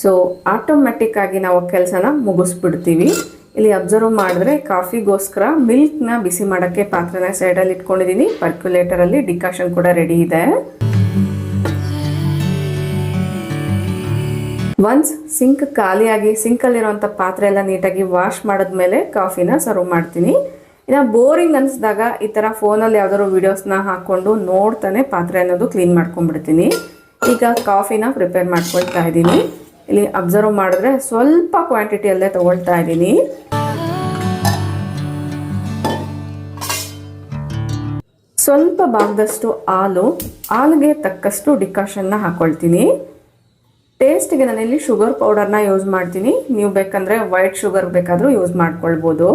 ಸೊ ಆಟೋಮೆಟಿಕ್ ಆಗಿ ನಾವು ಕೆಲಸನ ಮುಗಿಸ್ಬಿಡ್ತೀವಿ. ಇಲ್ಲಿ ಅಬ್ಸರ್ವ್ ಮಾಡಿದ್ರೆ ಕಾಫಿಗೋಸ್ಕರ ಮಿಲ್ಕ್ನ ಬಿಸಿ ಮಾಡೋಕ್ಕೆ ಪಾತ್ರೆನ ಸೈಡಲ್ಲಿ ಇಟ್ಕೊಂಡಿದ್ದೀನಿ. ಪರ್ಕ್ಯುಲೇಟರಲ್ಲಿ ಡಿಕಾಷನ್ ಕೂಡ ರೆಡಿ ಇದೆ. ಒನ್ಸ್ ಸಿಂಕ್ ಖಾಲಿಯಾಗಿ ಸಿಂಕಲ್ಲಿರುವಂಥ ಪಾತ್ರೆ ಎಲ್ಲ ನೀಟಾಗಿ ವಾಶ್ ಮಾಡಿದ್ಮೇಲೆ ಕಾಫಿನ ಸರ್ವ್ ಮಾಡ್ತೀನಿ. ಇನ್ನು ಬೋರಿಂಗ್ ಅನಿಸಿದಾಗ ಈ ಥರ ಫೋನಲ್ಲಿ ಯಾವ್ದಾದ್ರು ವೀಡಿಯೋಸ್ನ ಹಾಕ್ಕೊಂಡು ನೋಡ್ತಾನೆ ಪಾತ್ರೆ ಅನ್ನೋದು ಕ್ಲೀನ್ ಮಾಡ್ಕೊಂಡ್ಬಿಡ್ತೀನಿ. ಈಗ ಕಾಫಿನ ಪ್ರಿಪೇರ್ ಮಾಡ್ಕೊಳ್ತಾ ಇದ್ದೀನಿ. ಇಲ್ಲಿ ಅಬ್ಸರ್ವ್ ಮಾಡಿದ್ರೆ ಸ್ವಲ್ಪ ಕ್ವಾಂಟಿಟಿಯಲ್ಲೇ ತಗೊಳ್ತಾ ಇದ್ದೀನಿ. ಸ್ವಲ್ಪ ಭಾಗದಷ್ಟು ಹಾಲಿಗೆ ತಕ್ಕಷ್ಟು ಡಿಕಾಷನ್ನ ಹಾಕ್ಕೊಳ್ತೀನಿ. ಟೇಸ್ಟ್ಗೆ ನಾನಿಲ್ಲಿ ಶುಗರ್ ಪೌಡರ್ನ ಯೂಸ್ ಮಾಡ್ತೀನಿ. ನೀವು ಬೇಕಂದರೆ ವೈಟ್ ಶುಗರ್ ಬೇಕಾದರೂ ಯೂಸ್ ಮಾಡ್ಕೊಳ್ಬೋದು.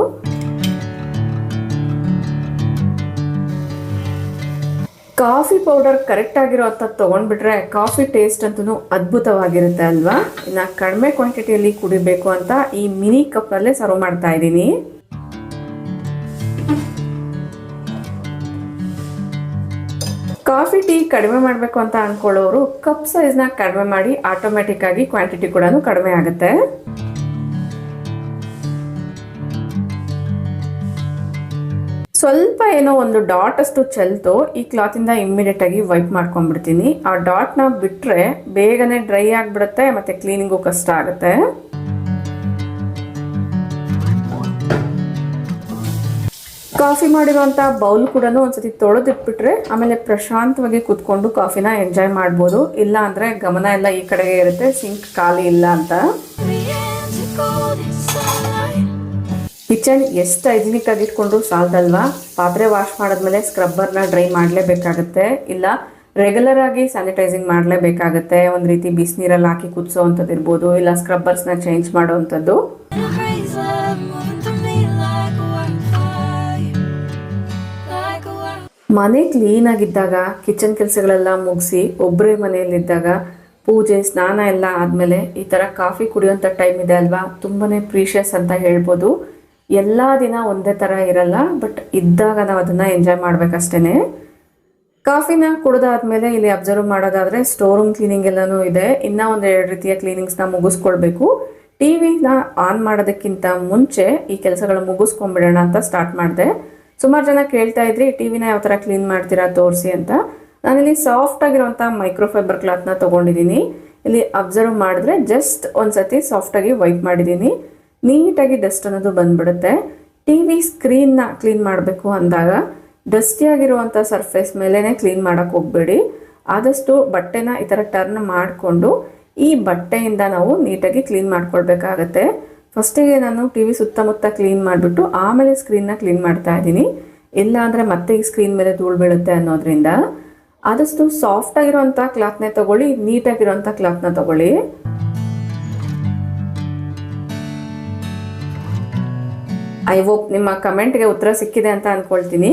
ಕಾಫಿ ಪೌಡರ್ ಕರೆಕ್ಟ್ ಆಗಿರೋ ಅಂಥದ್ದು ತೊಗೊಂಡ್ಬಿಟ್ರೆ ಕಾಫಿ ಟೇಸ್ಟ್ ಅಂತೂ ಅದ್ಭುತವಾಗಿರುತ್ತೆ ಅಲ್ವಾ. ಇನ್ನು ಕಡಿಮೆ ಕ್ವಾಂಟಿಟಿಯಲ್ಲಿ ಕುಡಿಬೇಕು ಅಂತ ಈ ಮಿನಿ ಕಪ್ಪಲ್ಲೇ ಸರ್ವ್ ಮಾಡ್ತಾ ಇದ್ದೀನಿ. ಕಾಫಿ ಟೀ ಕಡಿಮೆ ಮಾಡಬೇಕು ಅಂತ ಅಂದ್ಕೊಳ್ಳೋರು ಕಪ್ ಸೈಜ್ನ ಕಡಿಮೆ ಮಾಡಿ ಆಟೋಮೆಟಿಕ್ ಆಗಿ ಕ್ವಾಂಟಿಟಿ ಕೂಡ ಕಡಿಮೆ ಆಗುತ್ತೆ. ಸ್ವಲ್ಪ ಏನೋ ಒಂದು ಡಾಟ್ ಅಷ್ಟು ಚೆಲ್ತು ಈ ಕ್ಲಾತಿಂದ ಇಮ್ಮಿಡಿಯೇಟ್ ಆಗಿ ವೈಪ್ ಮಾಡ್ಕೊಂಡ್ಬಿಡ್ತೀನಿ. ಆ ಡಾಟ್ನ ಬಿಟ್ಟರೆ ಬೇಗನೆ ಡ್ರೈ ಆಗಿಬಿಡುತ್ತೆ ಮತ್ತು ಕ್ಲೀನಿಂಗು ಕಷ್ಟ ಆಗುತ್ತೆ. ಕಾಫಿ ಮಾಡಿರುವಂಥ ಬೌಲ್ ಕೂಡ ಒಂದ್ಸತಿ ತೊಳೆದಿಟ್ಬಿಟ್ರೆ ಆಮೇಲೆ ಪ್ರಶಾಂತವಾಗಿ ಕೂತ್ಕೊಂಡು ಕಾಫಿನ ಎಂಜಾಯ್ ಮಾಡ್ಬೋದು. ಇಲ್ಲ ಅಂದರೆ ಗಮನ ಎಲ್ಲ ಈ ಕಡೆಗೆ ಇರುತ್ತೆ, ಸಿಂಕ್ ಖಾಲಿ ಇಲ್ಲ ಅಂತ. ಕಿಚನ್ ಎಷ್ಟು ಹೈಜಿನಿಕ್ ಆಗಿ ಇಟ್ಕೊಂಡ್ರು ಸಾಲದಲ್ವಾ. ಪಾತ್ರೆ ವಾಶ್ ಮಾಡಿದ್ಮೇಲೆ ಸ್ಕ್ರಬ್ಬರ್ನ ಡ್ರೈ ಮಾಡಲೇಬೇಕಾಗುತ್ತೆ, ಇಲ್ಲ ರೆಗ್ಯುಲರ್ ಆಗಿ ಸ್ಯಾನಿಟೈಸಿಂಗ್ ಮಾಡಲೇಬೇಕಾಗುತ್ತೆ. ಒಂದು ರೀತಿ ಬಿಸಿನೀರಲ್ಲಿ ಹಾಕಿ ಕುದಿಸೋ ಅಂಥದ್ದು ಇರ್ಬೋದು, ಇಲ್ಲ ಸ್ಕ್ರಬ್ಬರ್ಸ್ನ ಚೇಂಜ್ ಮಾಡೋ ಅಂಥದ್ದು. ಮನೆ ಕ್ಲೀನಾಗಿದ್ದಾಗ ಕಿಚನ್ ಕೆಲಸಗಳೆಲ್ಲ ಮುಗಿಸಿ ಒಬ್ಬರೇ ಮನೆಯಲ್ಲಿದ್ದಾಗ ಪೂಜೆ ಸ್ನಾನ ಎಲ್ಲ ಆದಮೇಲೆ ಈ ಥರ ಕಾಫಿ ಕುಡಿಯೋಂಥ ಟೈಮ್ ಇದೆ ಅಲ್ವಾ, ತುಂಬಾ ಪ್ರೀಷಿಯಸ್ ಅಂತ ಹೇಳ್ಬೋದು. ಎಲ್ಲ ದಿನ ಒಂದೇ ಥರ ಇರಲ್ಲ, ಬಟ್ ಇದ್ದಾಗ ನಾವು ಅದನ್ನು ಎಂಜಾಯ್ ಮಾಡಬೇಕಷ್ಟೇ. ಕಾಫಿನ ಕುಡಿದಾದ್ಮೇಲೆ ಇಲ್ಲಿ ಅಬ್ಸರ್ವ್ ಮಾಡೋದಾದರೆ ಸ್ಟೋರ್ ರೂಮ್ ಕ್ಲೀನಿಂಗ್ ಎಲ್ಲನೂ ಇದೆ. ಇನ್ನೂ ಒಂದು 2 ರೀತಿಯ ಕ್ಲೀನಿಂಗ್ಸ್ನ ಮುಗಿಸ್ಕೊಳ್ಬೇಕು. ಟಿ ವಿನ ಆನ್ ಮಾಡೋದಕ್ಕಿಂತ ಮುಂಚೆ ಈ ಕೆಲಸಗಳು ಮುಗಿಸ್ಕೊಂಡ್ಬಿಡೋಣ ಅಂತ ಸ್ಟಾರ್ಟ್ ಮಾಡಿದೆ. ಸುಮಾರು ಜನ ಕೇಳ್ತಾ ಇದ್ರಿ ಟಿ ವಿನ ಯಾವ ಥರ ಕ್ಲೀನ್ ಮಾಡ್ತೀರಾ ತೋರಿಸಿ ಅಂತ. ನಾನಿಲ್ಲಿ ಸಾಫ್ಟ್ ಆಗಿರುವಂಥ ಮೈಕ್ರೋಫೈಬರ್ ಕ್ಲಾತ್ನ ತೊಗೊಂಡಿದ್ದೀನಿ. ಇಲ್ಲಿ ಅಬ್ಸರ್ವ್ ಮಾಡಿದ್ರೆ ಜಸ್ಟ್ ಒಂದ್ಸತಿ ಸಾಫ್ಟಾಗಿ ವೈಪ್ ಮಾಡಿದ್ದೀನಿ, ನೀಟಾಗಿ ಡಸ್ಟ್ ಅನ್ನೋದು ಬಂದ್ಬಿಡುತ್ತೆ. ಟಿ ವಿ ಸ್ಕ್ರೀನ್ನ ಕ್ಲೀನ್ ಮಾಡಬೇಕು ಅಂದಾಗ ಡಸ್ಟಿಯಾಗಿರುವಂಥ ಸರ್ಫೇಸ್ ಮೇಲೇ ಕ್ಲೀನ್ ಮಾಡೋಕ್ಕೆ ಹೋಗಬೇಡಿ. ಆದಷ್ಟು ಬಟ್ಟೆನ ಈ ಥರ ಟರ್ನ್ ಮಾಡಿಕೊಂಡು ಈ ಬಟ್ಟೆಯಿಂದ ನಾವು ನೀಟಾಗಿ ಕ್ಲೀನ್ ಮಾಡ್ಕೊಳ್ಬೇಕಾಗತ್ತೆ. ಫಸ್ಟಿಗೆ ನಾನು ಟಿ ವಿ ಸುತ್ತಮುತ್ತ ಕ್ಲೀನ್ ಮಾಡಿಬಿಟ್ಟು ಆಮೇಲೆ ಸ್ಕ್ರೀನ್ನ ಕ್ಲೀನ್ ಮಾಡ್ತಾ ಇದ್ದೀನಿ. ಇಲ್ಲ ಅಂದರೆ ಮತ್ತೆ ಈ ಸ್ಕ್ರೀನ್ ಮೇಲೆ ಧೂಳು ಬೀಳುತ್ತೆ ಅನ್ನೋದ್ರಿಂದ ಆದಷ್ಟು ಸಾಫ್ಟ್ ಆಗಿರೋಂಥ ಕ್ಲಾತ್ನೇ ತಗೊಳ್ಳಿ, ನೀಟಾಗಿರೋಂಥ ಕ್ಲಾತ್ನ ತಗೊಳ್ಳಿ. ಐ ಹೋಪ್ ನಿಮ್ಮ ಕಮೆಂಟ್ಗೆ ಉತ್ತರ ಸಿಕ್ಕಿದೆ ಅಂತ ಅಂದ್ಕೊಳ್ತೀನಿ.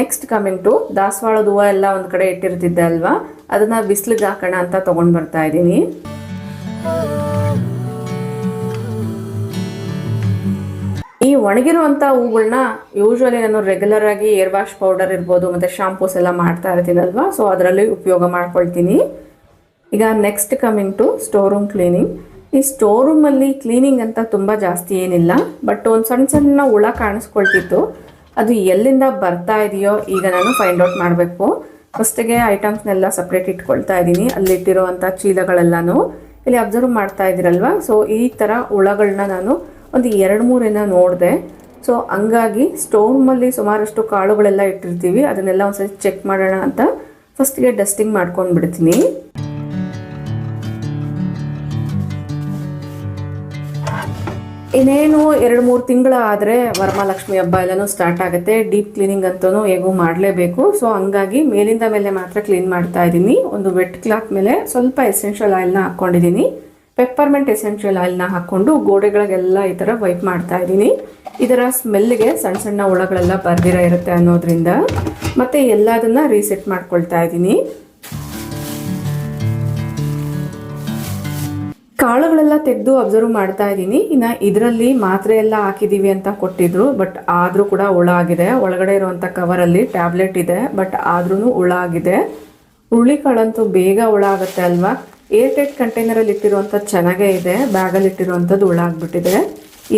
ನೆಕ್ಸ್ಟ್ ಕಮಿಂಗ್ ಟು ದಾಸವಾಳದ ಹೂವು ಎಲ್ಲ ಒಂದು ಕಡೆ ಇಟ್ಟಿರ್ತಿದ್ದೆ ಅಲ್ವಾ, ಅದನ್ನು ಬಿಸಿಲಿಗೆ ಹಾಕೋಣ ಅಂತ ತೊಗೊಂಡು ಬರ್ತಾ ಇದ್ದೀನಿ. ಈ ಒಣಗಿರುವಂಥ ಹೂಗಳನ್ನ ಯೂಶ್ವಲಿ ನಾನು ರೆಗ್ಯುಲರ್ ಆಗಿ ಏರ್ ವಾಶ್ ಪೌಡರ್ ಇರ್ಬೋದು ಮತ್ತು ಶಾಂಪೂಸ್ ಎಲ್ಲ ಮಾಡ್ತಾ ಇರ್ತೀನಲ್ವಾ, ಸೊ ಅದರಲ್ಲಿ ಉಪಯೋಗ ಮಾಡ್ಕೊಳ್ತೀನಿ. ಈಗ next coming to store room cleaning. ಈ ಸ್ಟೋರ್ ರೂಮಲ್ಲಿ ಕ್ಲೀನಿಂಗ್ ಅಂತ ತುಂಬ ಜಾಸ್ತಿ ಏನಿಲ್ಲ, ಬಟ್ ಒಂದು ಸಣ್ಣ ಸಣ್ಣ ಹುಳ ಕಾಣಿಸ್ಕೊಳ್ತಿತ್ತು. ಅದು ಎಲ್ಲಿಂದ ಬರ್ತಾ ಇದೆಯೋ ಈಗ ನಾನು ಫೈಂಡ್ ಔಟ್ ಮಾಡಬೇಕು. ಫಸ್ಟಿಗೆ ಐಟಮ್ಸ್ನೆಲ್ಲ ಸಪ್ರೇಟ್ ಇಟ್ಕೊಳ್ತಾ ಇದ್ದೀನಿ. ಅಲ್ಲಿಟ್ಟಿರುವಂಥ ಚೀಲಗಳೆಲ್ಲನೂ ಇಲ್ಲಿ ಅಬ್ಸರ್ವ್ ಮಾಡ್ತಾ ಇದ್ದೀರಲ್ವ. ಸೊ ಈ ಥರ ಹುಳಗಳನ್ನ ನಾನು ಒಂದು 2-3 ನೋಡಿದೆ. ಸೊ ಹಂಗಾಗಿ ಸ್ಟೋರ್ ರೂಮಲ್ಲಿ ಸುಮಾರಷ್ಟು ಕಾಳುಗಳೆಲ್ಲ ಇಟ್ಟಿರ್ತೀವಿ, ಅದನ್ನೆಲ್ಲ ಒಂದ್ಸರಿ ಚೆಕ್ ಮಾಡೋಣ ಅಂತ ಫಸ್ಟಿಗೆ ಡಸ್ಟಿಂಗ್ ಮಾಡ್ಕೊಂಡು ಬಿಡ್ತೀನಿ. ಇನ್ನೇನು 2-3 ತಿಂಗಳು ಆದರೆ ವರಮಹಾಲಕ್ಷ್ಮಿ ಹಬ್ಬ ಎಲ್ಲನೂ ಸ್ಟಾರ್ಟ್ ಆಗುತ್ತೆ. ಡೀಪ್ ಕ್ಲೀನಿಂಗ್ ಅಂತೂ ಹೇಗೂ ಮಾಡಲೇಬೇಕು. ಸೊ ಹಂಗಾಗಿ ಮೇಲಿಂದ ಮೇಲೆ ಮಾತ್ರ ಕ್ಲೀನ್ ಮಾಡ್ತಾ ಇದ್ದೀನಿ. ಒಂದು ವೆಟ್ ಕ್ಲಾತ್ ಮೇಲೆ ಸ್ವಲ್ಪ ಎಸೆನ್ಷಿಯಲ್ ಆಯಿಲ್ನ ಹಾಕ್ಕೊಂಡಿದ್ದೀನಿ. ಪೆಪ್ಪರ್ಮೆಂಟ್ ಎಸೆನ್ಷಿಯಲ್ ಆಯಿಲ್ನ ಹಾಕ್ಕೊಂಡು ಗೋಡೆಗಳಿಗೆಲ್ಲ ಈ ಥರ ವೈಪ್ ಮಾಡ್ತಾ ಇದ್ದೀನಿ. ಇದರ ಸ್ಮೆಲ್ಗೆ ಸಣ್ಣ ಸಣ್ಣ ಹುಳಗಳೆಲ್ಲ ಬರ್ದಿರ ಇರುತ್ತೆ ಅನ್ನೋದ್ರಿಂದ. ಮತ್ತು ಎಲ್ಲದನ್ನ ರೀಸೆಟ್ ಮಾಡ್ಕೊಳ್ತಾ ಇದ್ದೀನಿ. ಕಾಳುಗಳೆಲ್ಲ ತೆಗೆದು ಅಬ್ಸರ್ವ್ ಮಾಡ್ತಾ ಇದ್ದೀನಿ. ಇನ್ನು ಇದರಲ್ಲಿ ಮಾತ್ರೆ ಎಲ್ಲ ಹಾಕಿದ್ದೀವಿ ಅಂತ ಕೊಟ್ಟಿದ್ರು, ಬಟ್ ಆದರೂ ಕೂಡ ಹುಳ ಆಗಿದೆ. ಒಳಗಡೆ ಇರುವಂಥ ಕವರಲ್ಲಿ ಟ್ಯಾಬ್ಲೆಟ್ ಇದೆ, ಬಟ್ ಆದ್ರೂ ಹುಳ ಆಗಿದೆ. ಹುರುಳಿಕಾಳಂತೂ ಬೇಗ ಹುಳ ಆಗುತ್ತೆ ಅಲ್ವಾ. ಏರ್ಟೈಟ್ ಕಂಟೈನರಲ್ಲಿ ಇಟ್ಟಿರುವಂಥದ್ದು ಚೆನ್ನಾಗೇ ಇದೆ, ಬ್ಯಾಗಲ್ಲಿ ಇಟ್ಟಿರುವಂಥದ್ದು ಹುಳ ಆಗಿಬಿಟ್ಟಿದೆ.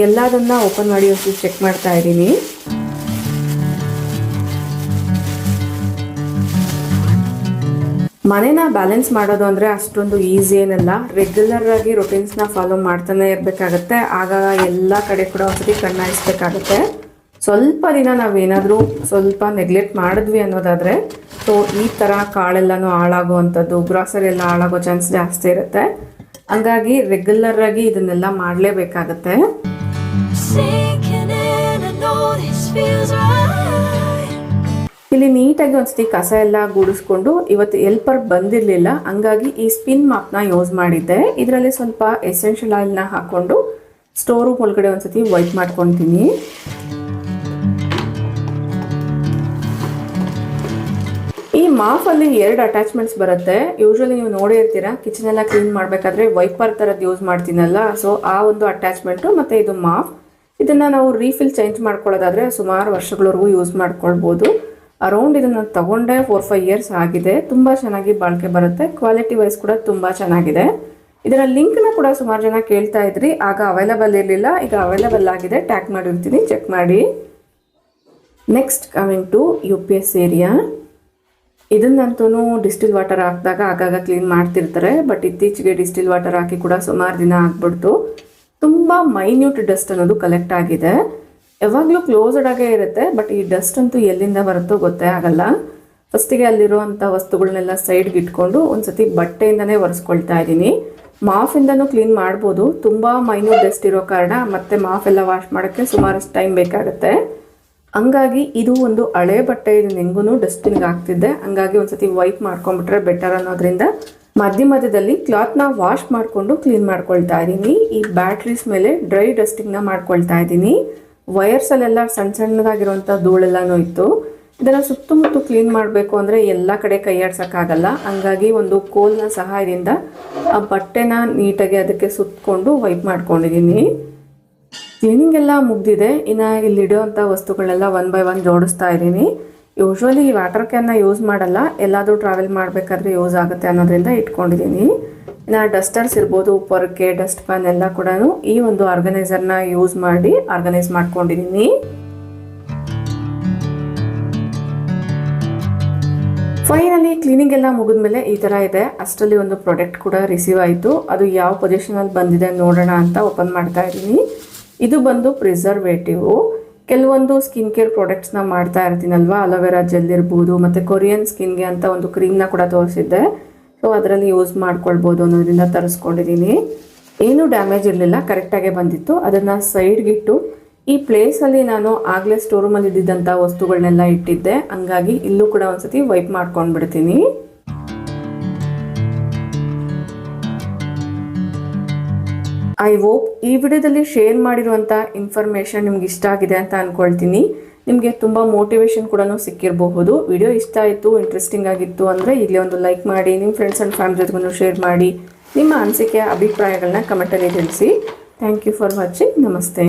ಎಲ್ಲದನ್ನ ಓಪನ್ ಮಾಡಿ ಒಂದು ಚೆಕ್ ಮಾಡ್ತಾ ಇದ್ದೀನಿ. ಮನೇನ ಬ್ಯಾಲೆನ್ಸ್ ಮಾಡೋದು ಅಂದರೆ ಅಷ್ಟೊಂದು ಈಸಿ ಏನಲ್ಲ. ರೆಗ್ಯುಲರ್ ಆಗಿ ರೊಟೀನ್ಸ್ನ ಫಾಲೋ ಮಾಡ್ತಾನೆ ಇರಬೇಕಾಗತ್ತೆ. ಆಗ ಎಲ್ಲ ಕಡೆ ಕೂಡ ಒಂದ್ಸತಿ ಕಣ್ಣಾಯಿಸ್ಬೇಕಾಗತ್ತೆ. ಸ್ವಲ್ಪ ದಿನ ನಾವೇನಾದರೂ ಸ್ವಲ್ಪ ನೆಗ್ಲೆಕ್ಟ್ ಮಾಡಿದ್ವಿ ಅನ್ನೋದಾದರೆ ಸೊ ಈ ಥರ ಕಾಳೆಲ್ಲನೂ ಹಾಳಾಗುವಂಥದ್ದು, ಗ್ರಾಸರಿ ಎಲ್ಲ ಹಾಳಾಗೋ ಚಾನ್ಸ್ ಜಾಸ್ತಿ ಇರುತ್ತೆ. ಹಂಗಾಗಿ ರೆಗ್ಯುಲರ್ ಆಗಿ ಇದನ್ನೆಲ್ಲ ಮಾಡಲೇಬೇಕಾಗತ್ತೆ. ಇಲ್ಲಿ ನೀಟಾಗಿ ಒಂದ್ಸತಿ ಕಸ ಎಲ್ಲ ಗೂಡಿಸ್ಕೊಂಡು ಇವತ್ತು ಎಲ್ಪರ್ ಬಂದಿರಲಿಲ್ಲ, ಹಂಗಾಗಿ ಈ ಸ್ಪಿನ್ ಮಾಪ್ನ ಯೂಸ್ ಮಾಡಿದ್ದೆ. ಇದರಲ್ಲಿ ಸ್ವಲ್ಪ ಎಸೆನ್ಷಿಯಲ್ ಆಯಿಲ್ನ ಹಾಕ್ಕೊಂಡು ಸ್ಟೋರ್ ರೂಮ್ ಒಳಗಡೆ ಒಂದ್ಸತಿ ವೈಪ್ ಮಾಡ್ಕೊತೀನಿ. ಈ ಮಾಫಲ್ಲಿ 2 ಅಟ್ಯಾಚ್ಮೆಂಟ್ಸ್ ಬರುತ್ತೆ. ಯೂಶ್ವಲಿ ನೀವು ನೋಡೇ ಇರ್ತೀರಾ, ಕಿಚನ್ ಎಲ್ಲ ಕ್ಲೀನ್ ಮಾಡಬೇಕಾದ್ರೆ ವೈಪರ್ ಥರದ್ದು ಯೂಸ್ ಮಾಡ್ತೀನಲ್ಲ, ಸೊ ಆ ಒಂದು ಅಟ್ಯಾಚ್ಮೆಂಟು ಮತ್ತು ಇದು ಮಾಫ್. ಇದನ್ನು ನಾವು ರೀಫಿಲ್ ಚೇಂಜ್ ಮಾಡ್ಕೊಳ್ಳೋದಾದರೆ ಸುಮಾರು ವರ್ಷಗಳವರೆಗೂ ಯೂಸ್ ಮಾಡ್ಕೊಳ್ಬೋದು. ಅರೌಂಡ್ ಇದನ್ನು ತಗೊಂಡೆ 4-5 ಇಯರ್ಸ್ ಆಗಿದೆ. ತುಂಬ ಚೆನ್ನಾಗಿ ಬಾಳಿಕೆ ಬರುತ್ತೆ. ಕ್ವಾಲಿಟಿ ವೈಸ್ ಕೂಡ ತುಂಬ ಚೆನ್ನಾಗಿದೆ. ಇದರ ಲಿಂಕ್ನ ಕೂಡ ಸುಮಾರು ಜನ ಕೇಳ್ತಾ ಇದ್ರಿ, ಆಗ ಅವೈಲಬಲ್ ಇರಲಿಲ್ಲ, ಈಗ ಅವೈಲಬಲ್ ಆಗಿದೆ. ಟ್ಯಾಗ್ ಮಾಡಿರ್ತೀನಿ, ಚೆಕ್ ಮಾಡಿ. Next coming to UPS area. ಇದನ್ನಂತೂ ಡಿಸ್ಟಿಲ್ ವಾಟರ್ ಹಾಕಿದಾಗ ಆಗಾಗ ಕ್ಲೀನ್ ಮಾಡ್ತಿರ್ತಾರೆ, ಬಟ್ ಇತ್ತೀಚೆಗೆ ಡಿಸ್ಟಿಲ್ ವಾಟರ್ ಹಾಕಿ ಕೂಡ ಸುಮಾರು ದಿನ ಆಗ್ಬಿಡ್ತು. ತುಂಬ ಮೈನ್ಯೂಟ್ ಡಸ್ಟ್ ಅನ್ನೋದು ಕಲೆಕ್ಟ್ ಆಗಿದೆ. ಯಾವಾಗಲೂ ಕ್ಲೋಸ್ಡ್ ಆಗೇ ಇರುತ್ತೆ, ಬಟ್ ಈ ಡಸ್ಟ್ ಅಂತೂ ಎಲ್ಲಿಂದ ಬರುತ್ತೋ ಗೊತ್ತೇ ಆಗಲ್ಲ. ಫಸ್ಟಿಗೆ ಅಲ್ಲಿರುವಂಥ ವಸ್ತುಗಳನ್ನೆಲ್ಲ ಸೈಡ್ಗೆ ಇಟ್ಕೊಂಡು ಒಂದ್ಸತಿ ಬಟ್ಟೆಯಿಂದನೇ ಒರೆಸ್ಕೊಳ್ತಾ ಇದ್ದೀನಿ. ಮಾಫಿಂದನೂ ಕ್ಲೀನ್ ಮಾಡ್ಬೋದು, ತುಂಬ ಮೈನ್ಯೂಟ್ ಡಸ್ಟ್ ಇರೋ ಕಾರಣ ಮತ್ತೆ ಮಾಫೆಲ್ಲ ವಾಶ್ ಮಾಡೋಕ್ಕೆ ಸುಮಾರಷ್ಟು ಟೈಮ್ ಬೇಕಾಗುತ್ತೆ. ಹಂಗಾಗಿ ಇದು ಒಂದು ಹಳೆ ಬಟ್ಟೆ, ಇದು ಹೆಂಗೂ ಡಸ್ಟ್ಬಿನ್ಗೆ ಹಾಕ್ತಿದ್ದೆ. ಹಂಗಾಗಿ ಒಂದ್ಸತಿ ವೈಪ್ ಮಾಡ್ಕೊಂಡ್ಬಿಟ್ರೆ ಬೆಟರ್ ಅನ್ನೋದ್ರಿಂದ ಮಧ್ಯದಲ್ಲಿ ಕ್ಲಾತ್ನ ವಾಶ್ ಮಾಡಿಕೊಂಡು ಕ್ಲೀನ್ ಮಾಡ್ಕೊಳ್ತಾ ಇದ್ದೀನಿ. ಈ ಬ್ಯಾಟ್ರೀಸ್ ಮೇಲೆ ಡ್ರೈ ಡಸ್ಟಿಂಗ್ನ ಮಾಡ್ಕೊಳ್ತಾ ಇದ್ದೀನಿ. ವೈರ್ಸಲ್ಲೆಲ್ಲ ಸಣ್ಣ ಸಣ್ಣದಾಗಿರುವಂಥ ಧೂಳೆಲ್ಲನೂ ಇತ್ತು. ಇದನ್ನು ಸುತ್ತಮುತ್ತ ಕ್ಲೀನ್ ಮಾಡಬೇಕು ಅಂದರೆ ಎಲ್ಲ ಕಡೆ ಕೈಯಾಡ್ಸೋಕ್ಕಾಗಲ್ಲ. ಹಂಗಾಗಿ ಒಂದು ಕೋಲ್ನ ಸಹಾಯದಿಂದ ಆ ಬಟ್ಟೆನ ನೀಟಾಗಿ ಅದಕ್ಕೆ ಸುತ್ತಕೊಂಡು ವೈಪ್ ಮಾಡ್ಕೊಂಡಿದ್ದೀನಿ. ಕ್ಲೀನಿಂಗ್ ಎಲ್ಲ ಮುಗ್ದಿದೆ. ಇನ್ನು ಇಲ್ಲಿಡೋವಂಥ ವಸ್ತುಗಳೆಲ್ಲ 1 by 1 ಜೋಡಿಸ್ತಾ ಇದ್ದೀನಿ. ಯೂಶ್ವಲಿ ಈ ವಾಟರ್ ಕ್ಯಾನ್ನ ಯೂಸ್ ಮಾಡಲ್ಲ, ಎಲ್ಲಾದರೂ ಟ್ರಾವೆಲ್ ಮಾಡಬೇಕಾದ್ರೆ ಯೂಸ್ ಆಗುತ್ತೆ ಅನ್ನೋದ್ರಿಂದ ಇಟ್ಕೊಂಡಿದ್ದೀನಿ. ಇನ್ನು ಡಸ್ಟರ್ಸ್ ಇರ್ಬೋದು, ಪೊರಕೆ, ಡಸ್ಟ್ ಪ್ಯಾನ್ ಎಲ್ಲ ಕೂಡ ಈ ಒಂದು ಆರ್ಗನೈಸರ್ನ ಯೂಸ್ ಮಾಡಿ ಆರ್ಗನೈಸ್ ಮಾಡ್ಕೊಂಡಿದ್ದೀನಿ. ಫೈನಲಿ ಕ್ಲೀನಿಂಗ್ ಎಲ್ಲ ಮುಗಿದ್ಮೇಲೆ ಈ ಥರ ಇದೆ. ಅಷ್ಟರಲ್ಲಿ ಒಂದು ಪ್ರಾಡಕ್ಟ್ ಕೂಡ ರಿಸೀವ್ ಆಯಿತು. ಅದು ಯಾವ ಪೊಸಿಷನಲ್ಲಿ ಬಂದಿದೆ ನೋಡೋಣ ಅಂತ ಓಪನ್ ಮಾಡ್ತಾ ಇದ್ದೀನಿ. ಇದು ಬಂದು ಪ್ರಿಸರ್ವೇಟಿವ್. ಕೆಲವೊಂದು ಸ್ಕಿನ್ ಕೇರ್ ಪ್ರಾಡಕ್ಟ್ಸ್ನ ಮಾಡ್ತಾ ಇರ್ತೀನಲ್ವಾ, ಅಲೋವೆರಾ ಜೆಲ್ ಇರ್ಬೋದು, ಮತ್ತು ಕೊರಿಯನ್ ಸ್ಕಿನ್ಗೆ ಅಂತ ಒಂದು ಕ್ರೀಮ್ನ ಕೂಡ ತೋರಿಸಿದ್ದೆ. ಸೊ ಅದರಲ್ಲಿ ಯೂಸ್ ಮಾಡ್ಕೊಳ್ಬೋದು ಅನ್ನೋದ್ರಿಂದ ತರಿಸ್ಕೊಂಡಿದ್ದೀನಿ. ಏನೂ ಡ್ಯಾಮೇಜ್ ಇರಲಿಲ್ಲ, ಕರೆಕ್ಟಾಗೇ ಬಂದಿತ್ತು. ಅದನ್ನು ಸೈಡ್ಗಿಟ್ಟು ಈ ಪ್ಲೇಸಲ್ಲಿ ನಾನು ಆಗಲೇ ಸ್ಟೋರ್ ರೂಮಲ್ಲಿ ಇದ್ದಿದ್ದಂಥ ವಸ್ತುಗಳನ್ನೆಲ್ಲ ಇಟ್ಟಿದ್ದೆ, ಹಂಗಾಗಿ ಇಲ್ಲೂ ಕೂಡ ಒಂದ್ಸತಿ ವೈಪ್ ಮಾಡ್ಕೊಂಡು ಬಿಡ್ತೀನಿ. ಐ ಹೋಪ್ ಈ ವಿಡಿಯೋದಲ್ಲಿ ಶೇರ್ ಮಾಡಿರುವಂಥ ಇನ್ಫಾರ್ಮೇಷನ್ ನಿಮ್ಗೆ ಇಷ್ಟ ಆಗಿದೆ ಅಂತ ಅಂದ್ಕೊಳ್ತೀನಿ. ನಿಮಗೆ ತುಂಬ ಮೋಟಿವೇಶನ್ ಕೂಡ ಸಿಕ್ಕಿರಬಹುದು. ವಿಡಿಯೋ ಇಷ್ಟ ಆಯಿತು, ಇಂಟ್ರೆಸ್ಟಿಂಗ್ ಆಗಿತ್ತು ಅಂದರೆ ಈಗಲೇ ಒಂದು ಲೈಕ್ ಮಾಡಿ, ನಿಮ್ಮ ಫ್ರೆಂಡ್ಸ್ ಆ್ಯಂಡ್ ಫ್ಯಾಮಿಲಿ ಜೊತೆಗೂ ಶೇರ್ ಮಾಡಿ. ನಿಮ್ಮ ಅನಿಸಿಕೆ ಅಭಿಪ್ರಾಯಗಳನ್ನ ಕಮೆಂಟಲ್ಲಿ ತಿಳಿಸಿ. Thank you for watching. ನಮಸ್ತೆ.